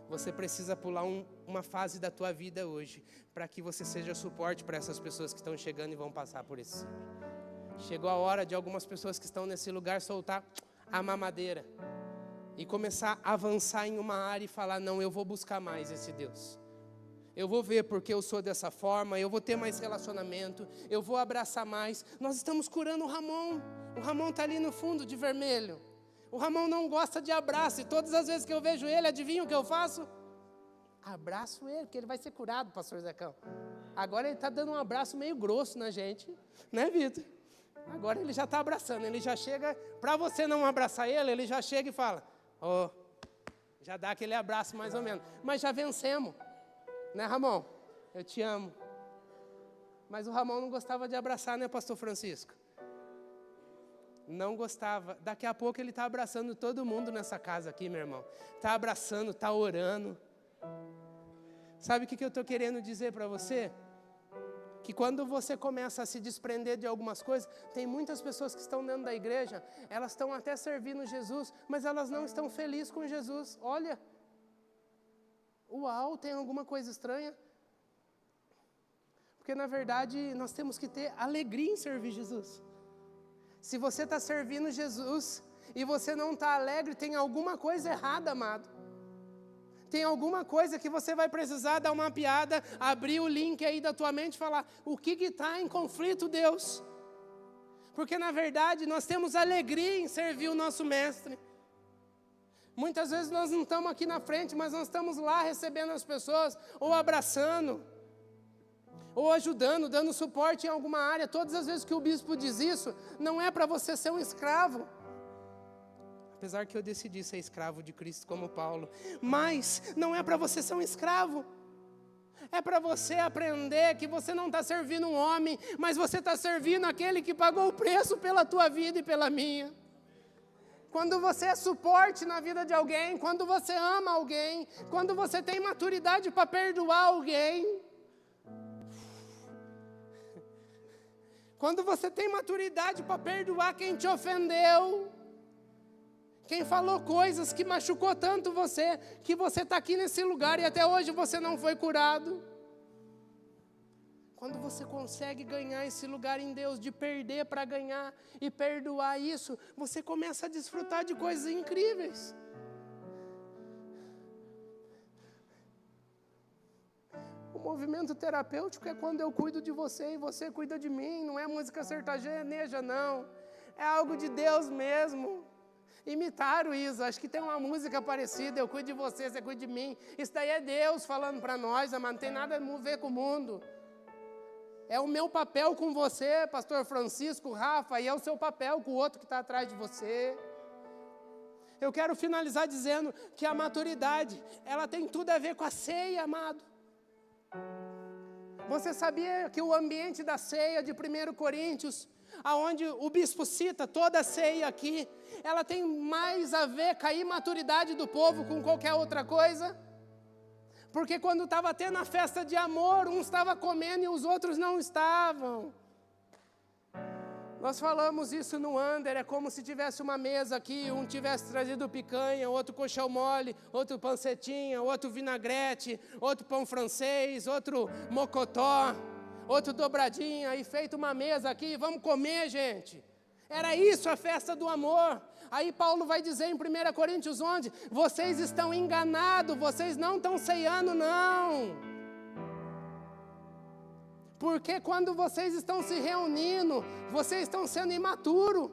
Você precisa pular uma fase da tua vida hoje, para que você seja suporte para essas pessoas que estão chegando e vão passar por isso. Chegou a hora de algumas pessoas que estão nesse lugar soltar a mamadeira. e começar a avançar em uma área e falar, não, eu vou buscar mais esse Deus. Eu vou ver porque eu sou dessa forma, eu vou ter mais relacionamento, eu vou abraçar mais. Nós estamos curando o Ramon. O Ramon está ali no fundo de vermelho. O Ramon não gosta de abraço, e todas as vezes que eu vejo ele, adivinha o que eu faço? Abraço ele, porque ele vai ser curado, pastor Zecão. Agora ele está dando um abraço meio grosso na gente, né, Vitor? Agora ele já está abraçando, ele já chega, para você não abraçar ele, ele já chega e fala, já dá aquele abraço mais ou menos. Mas já vencemos, né, Ramon? Eu te amo. Mas o Ramon não gostava de abraçar, né, pastor Francisco? Não gostava. Daqui a pouco ele está abraçando todo mundo nessa casa aqui, meu irmão. Está abraçando, está orando. Sabe o que eu estou querendo dizer para você? Que quando você começa a se desprender de algumas coisas, tem muitas pessoas que estão dentro da igreja, elas estão até servindo Jesus, mas elas não estão felizes com Jesus. Olha, uau, tem alguma coisa estranha? Porque na verdade nós temos que ter alegria em servir Jesus. Se você está servindo Jesus e você não está alegre, tem alguma coisa errada, amado. Tem alguma coisa que você vai precisar dar uma piada, abrir o link aí da tua mente e falar, o que está em conflito, Deus? Porque na verdade nós temos alegria em servir o nosso mestre. Muitas vezes nós não estamos aqui na frente, mas nós estamos lá recebendo as pessoas, ou abraçando, ou ajudando, dando suporte em alguma área. Todas as vezes que o bispo diz isso, não é para você ser um escravo. Apesar que eu decidi ser escravo de Cristo como Paulo. Mas não é para você ser um escravo. É para você aprender que você não está servindo um homem, mas você está servindo aquele que pagou o preço pela tua vida e pela minha. Quando você é suporte na vida de alguém, quando você ama alguém, quando você tem maturidade para perdoar alguém, quando você tem maturidade para perdoar quem te ofendeu, quem falou coisas que machucou tanto você, que você está aqui nesse lugar e até hoje você não foi curado. Quando você consegue ganhar esse lugar em Deus, de perder para ganhar e perdoar isso, você começa a desfrutar de coisas incríveis. O movimento terapêutico é quando eu cuido de você e você cuida de mim, não é música sertaneja, não. É algo de Deus mesmo. Imitaram isso, acho que tem uma música parecida, eu cuido de você, você cuida de mim. Isso daí é Deus falando para nós, amado, não tem nada a ver com o mundo. É o meu papel com você, pastor Francisco, Rafa, e é o seu papel com o outro que está atrás de você. Eu quero finalizar dizendo que a maturidade, ela tem tudo a ver com a ceia, amado. Você sabia que o ambiente da ceia de 1 Coríntios, aonde o bispo cita toda a ceia aqui, ela tem mais a ver com a imaturidade do povo com qualquer outra coisa? Porque quando estava tendo a festa de amor, uns estavam comendo e os outros não estavam. Nós falamos isso no Under, é como se tivesse uma mesa aqui, um tivesse trazido picanha, outro coxão mole, outro pancetinha, outro vinagrete, outro pão francês, outro mocotó, outro dobradinha, e feito uma mesa aqui, vamos comer, gente. Era isso a festa do amor. Aí Paulo vai dizer em 1 Coríntios 11, vocês estão enganados, vocês não estão ceando não. Porque quando vocês estão se reunindo, vocês estão sendo imaturos.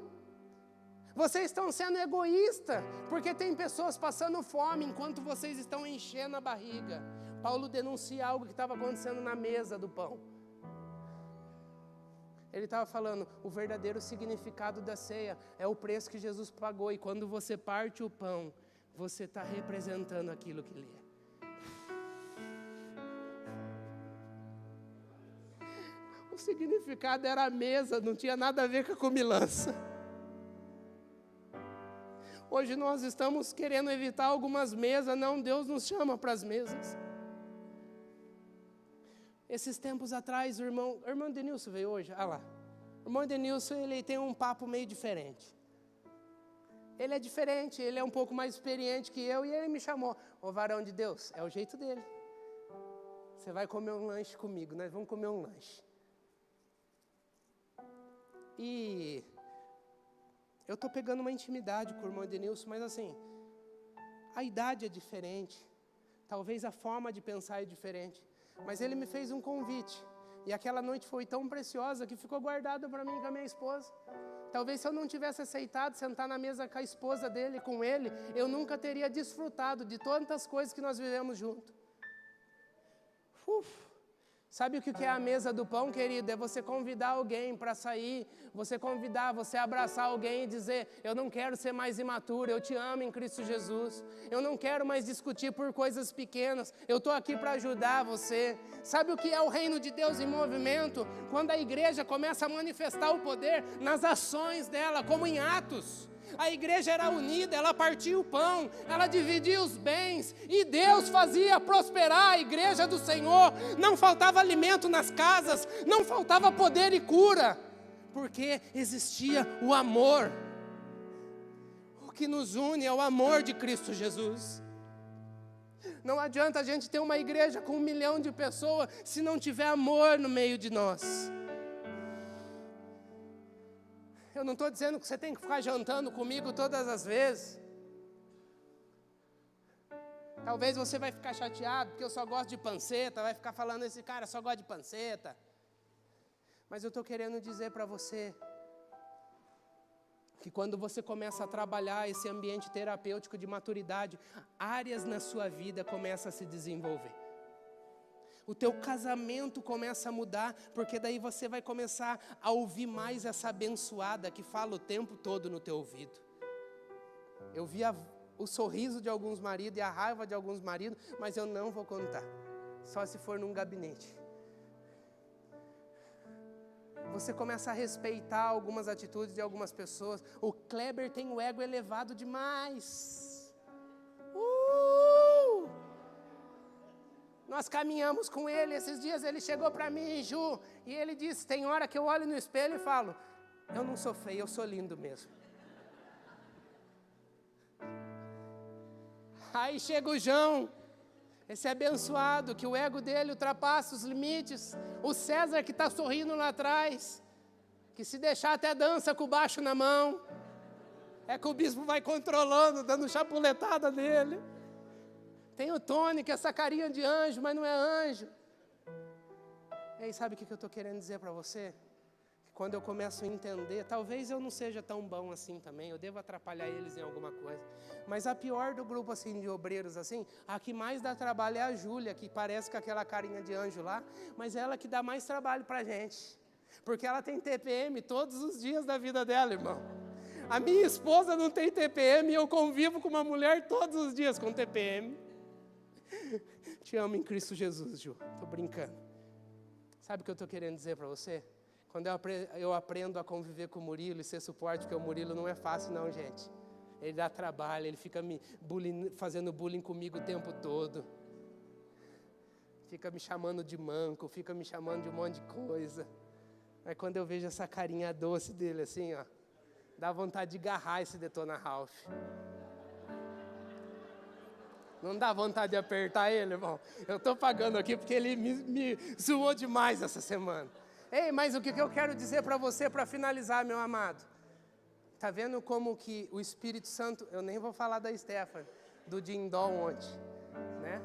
Vocês estão sendo egoístas, porque tem pessoas passando fome enquanto vocês estão enchendo a barriga. Paulo denuncia algo que estava acontecendo na mesa do pão. Ele estava falando, o verdadeiro significado da ceia é o preço que Jesus pagou. E quando você parte o pão, você está representando aquilo que Ele é. O significado era a mesa, não tinha nada a ver com a comilança. Hoje nós estamos querendo evitar algumas mesas, não, Deus nos chama para as mesas. Esses tempos atrás, o irmão Denilson veio hoje, lá. O irmão Denilson, ele tem um papo meio diferente. Ele é diferente, ele é um pouco mais experiente que eu, e ele me chamou, ô varão de Deus, é o jeito dele. Você vai comer um lanche comigo, nós vamos comer um lanche. E eu estou pegando uma intimidade com o irmão Denilson, mas assim, A idade é diferente, talvez a forma de pensar é diferente, mas ele me fez um convite, e aquela noite foi tão preciosa que ficou guardada para mim e com a minha esposa. Talvez se eu não tivesse aceitado sentar na mesa com a esposa dele, com ele, eu nunca teria desfrutado de tantas coisas que nós vivemos juntos. Sabe o que é a mesa do pão, querido? É você convidar alguém para sair, você abraçar alguém e dizer: eu não quero ser mais imaturo, eu te amo em Cristo Jesus. Eu não quero mais discutir por coisas pequenas, eu estou aqui para ajudar você. Sabe o que é o reino de Deus em movimento? Quando a igreja começa a manifestar o poder nas ações dela, como em Atos. A igreja era unida, ela partia o pão, ela dividia os bens, e Deus fazia prosperar a igreja do Senhor. Não faltava alimento nas casas, não faltava poder e cura, porque existia o amor. O que nos une é o amor de Cristo Jesus. Não adianta a gente ter uma igreja com 1 milhão de pessoas se não tiver amor no meio de nós. Eu não estou dizendo que você tem que ficar jantando comigo todas as vezes. Talvez você vai ficar chateado porque eu só gosto de panceta, vai ficar falando: esse cara só gosta de panceta. Mas eu estou querendo dizer para você que quando você começa a trabalhar esse ambiente terapêutico de maturidade, áreas na sua vida começam a se desenvolver. O teu casamento começa a mudar, porque daí você vai começar a ouvir mais essa abençoada que fala o tempo todo no teu ouvido. Eu vi o sorriso de alguns maridos e a raiva de alguns maridos, mas eu não vou contar, só se for num gabinete. Você começa a respeitar algumas atitudes de algumas pessoas. O Kleber tem o ego elevado demais. Nós caminhamos com ele, esses dias ele chegou para mim, Ju, e ele disse: tem hora que eu olho no espelho e falo: eu não sou feio, eu sou lindo mesmo. Aí chega o João, esse abençoado, que o ego dele ultrapassa os limites. O César, que está sorrindo lá atrás, que se deixar até dança com o baixo na mão. É que o bispo vai controlando, dando chapuletada nele. Tem o Tony, que é essa carinha de anjo, mas não é anjo. E aí, sabe o que eu estou querendo dizer para você? Que quando eu começo a entender, talvez eu não seja tão bom assim também, eu devo atrapalhar eles em alguma coisa. Mas a pior do grupo assim, de obreiros assim, a que mais dá trabalho é a Júlia, que parece com aquela carinha de anjo lá, mas ela que dá mais trabalho para a gente. Porque ela tem TPM todos os dias da vida dela, irmão. A minha esposa não tem TPM e eu convivo com uma mulher todos os dias com TPM. Te amo em Cristo Jesus, Ju. Estou brincando. Sabe o que eu estou querendo dizer para você? Quando eu aprendo a conviver com o Murilo e ser suporte, porque o Murilo não é fácil não, gente. Ele dá trabalho, ele fica fazendo bullying comigo o tempo todo. Fica me chamando de manco, fica me chamando de um monte de coisa. Aí quando eu vejo essa carinha doce dele assim, ó, dá vontade de agarrar esse Detona Ralph. Não dá vontade de apertar ele, irmão? Eu estou pagando aqui porque ele me zoou demais essa semana. Ei, mas o que eu quero dizer para você, para finalizar, meu amado? Está vendo como que o Espírito Santo, eu nem vou falar da Stephanie, do Dindol ontem, né?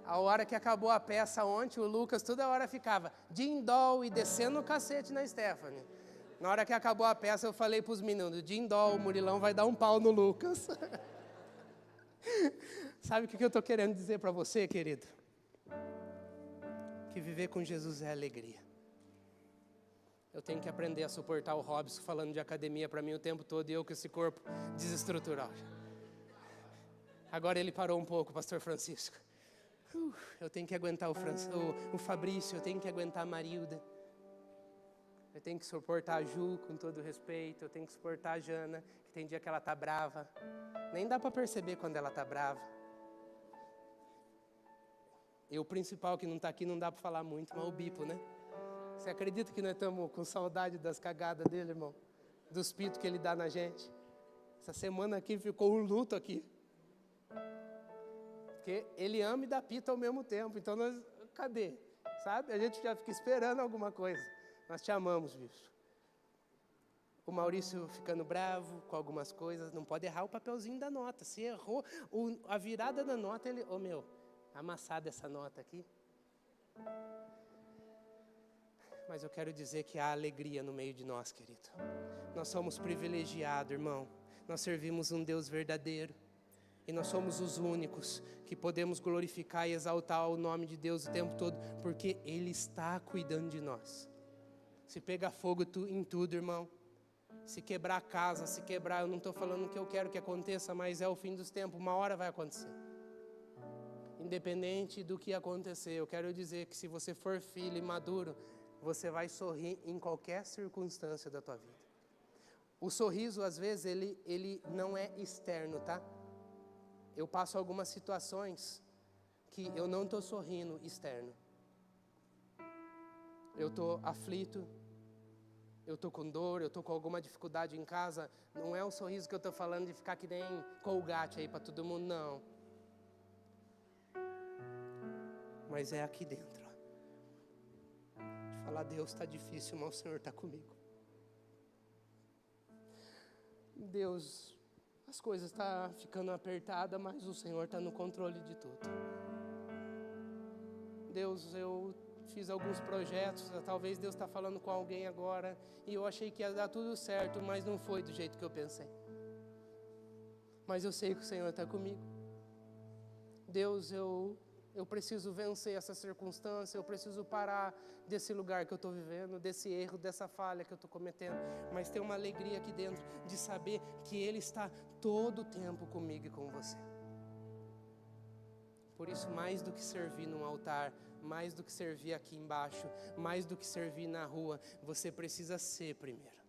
A hora que acabou a peça ontem, o Lucas toda hora ficava Dindol e descendo o cacete na Stephanie. Na hora que acabou a peça, eu falei para os meninos: Dindol, o Murilão vai dar um pau no Lucas. Sabe o que eu estou querendo dizer para você, querido? Que viver com Jesus é alegria. Eu tenho que aprender a suportar o Robson falando de academia para mim o tempo todo e eu com esse corpo desestrutural. Agora ele parou um pouco, pastor Francisco. Eu tenho que aguentar o Fabrício, eu tenho que aguentar a Marilda. Eu tenho que suportar a Ju com todo respeito, eu tenho que suportar a Jana, que tem dia que ela está brava. Nem dá para perceber quando ela está brava. E o principal que não está aqui, não dá para falar muito, mas o Bipo, né? Você acredita que nós estamos com saudade das cagadas dele, irmão? Dos pitos que ele dá na gente? Essa semana aqui ficou um luto aqui. Porque ele ama e dá pito ao mesmo tempo. Então, cadê? Sabe? A gente já fica esperando alguma coisa. Nós te amamos, bicho. O Maurício ficando bravo com algumas coisas, não pode errar o papelzinho da nota. Se errou a virada da nota, ele... amassada essa nota aqui. Mas eu quero dizer que há alegria no meio de nós, querido. Nós somos privilegiados, irmão. Nós servimos um Deus verdadeiro. E nós somos os únicos que podemos glorificar e exaltar o nome de Deus o tempo todo, porque Ele está cuidando de nós. Se pegar fogo em tudo, irmão, se quebrar a casa, se quebrar, eu não estou falando que eu quero que aconteça, mas é o fim dos tempos, uma hora vai acontecer. Independente do que acontecer, eu quero dizer que se você for filho e maduro, você vai sorrir em qualquer circunstância da tua vida. O sorriso, às vezes, ele não é externo, tá? Eu passo algumas situações que eu não estou sorrindo externo. Eu estou aflito, eu estou com dor, eu estou com alguma dificuldade em casa. Não é o sorriso que eu estou falando de ficar que nem Colgate aí para todo mundo, não. Mas é aqui dentro. De falar, Deus, está difícil, mas o Senhor está comigo. Deus, as coisas estão ficando apertadas, mas o Senhor está no controle de tudo. Deus, eu fiz alguns projetos, talvez Deus está falando com alguém agora, e eu achei que ia dar tudo certo, mas não foi do jeito que eu pensei. Mas eu sei que o Senhor está comigo. Deus, eu preciso vencer essa circunstância, eu preciso parar desse lugar que eu estou vivendo, desse erro, dessa falha que eu estou cometendo. Mas tem uma alegria aqui dentro de saber que Ele está todo o tempo comigo e com você. Por isso, mais do que servir num altar, mais do que servir aqui embaixo, mais do que servir na rua, você precisa ser primeiro.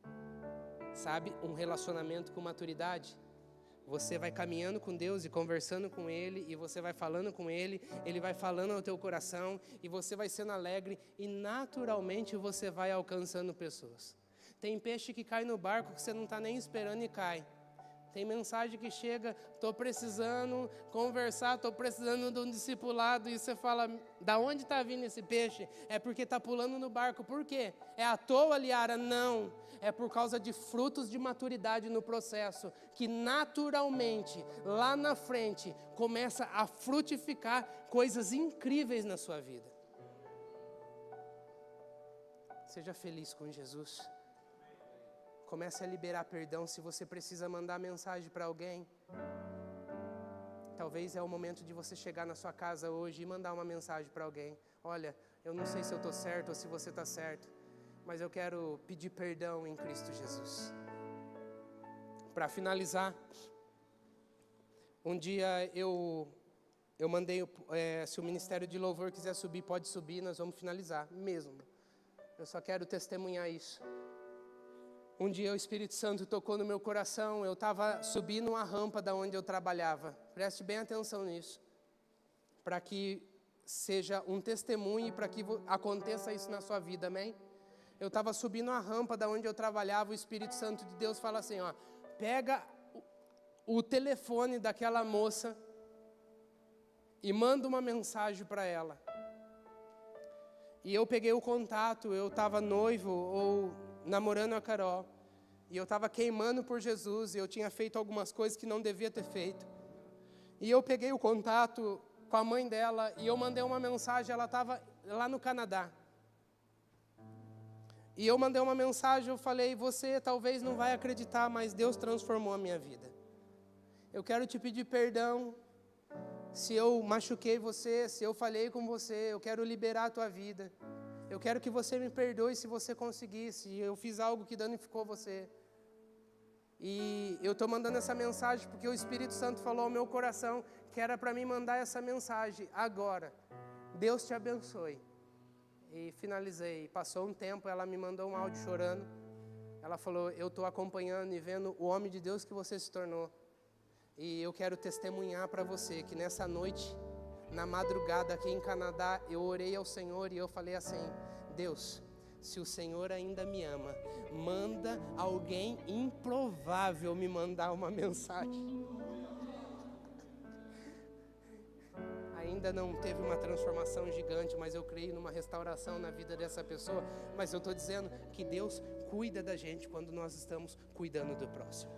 Sabe, um relacionamento com maturidade. Você vai caminhando com Deus e conversando com Ele, e você vai falando com Ele, Ele vai falando ao teu coração, e você vai sendo alegre, e naturalmente você vai alcançando pessoas. Tem peixe que cai no barco que você não está nem esperando e cai. Tem mensagem que chega, estou precisando conversar, estou precisando de um discipulado, e você fala, da onde está vindo esse peixe? É porque está pulando no barco. Por quê? É à toa, Liara? Não. É por causa de frutos de maturidade no processo, que naturalmente, lá na frente, começa a frutificar coisas incríveis na sua vida. Seja feliz com Jesus. Comece a liberar perdão. Se você precisa mandar mensagem para alguém, talvez é o momento de você chegar na sua casa hoje e mandar uma mensagem para alguém. Olha, eu não sei se eu estou certo ou se você está certo, mas eu quero pedir perdão em Cristo Jesus. Para finalizar, um dia eu mandei, se o Ministério de Louvor quiser subir, pode subir, nós vamos finalizar mesmo. Eu só quero testemunhar isso. Um dia o Espírito Santo tocou no meu coração, eu estava subindo uma rampa da onde eu trabalhava. Preste bem atenção nisso, para que seja um testemunho e para que aconteça isso na sua vida, amém? Eu estava subindo a rampa da onde eu trabalhava, o Espírito Santo de Deus fala assim, ó, pega o telefone daquela moça e manda uma mensagem para ela. E eu peguei o contato, eu estava noivo ou namorando a Carol, e eu estava queimando por Jesus, e eu tinha feito algumas coisas que não devia ter feito. E eu peguei o contato com a mãe dela, e eu mandei uma mensagem, ela estava lá no Canadá. E eu mandei uma mensagem, eu falei, você talvez não vai acreditar, mas Deus transformou a minha vida. Eu quero te pedir perdão, se eu machuquei você, se eu falhei com você, eu quero liberar a tua vida. Eu quero que você me perdoe se você conseguir, se eu fiz algo que danificou você. E eu estou mandando essa mensagem porque o Espírito Santo falou ao meu coração que era para mim mandar essa mensagem agora. Deus te abençoe. E finalizei. Passou um tempo, ela me mandou um áudio chorando. Ela falou, eu estou acompanhando e vendo o homem de Deus que você se tornou. E eu quero testemunhar para você que nessa noite, na madrugada aqui em Canadá, eu orei ao Senhor e eu falei assim, Deus, se o Senhor ainda me ama, manda alguém improvável me mandar uma mensagem. ainda não teve uma transformação gigante, mas eu creio numa restauração na vida dessa pessoa. Mas eu estou dizendo que Deus cuida da gente quando nós estamos cuidando do próximo.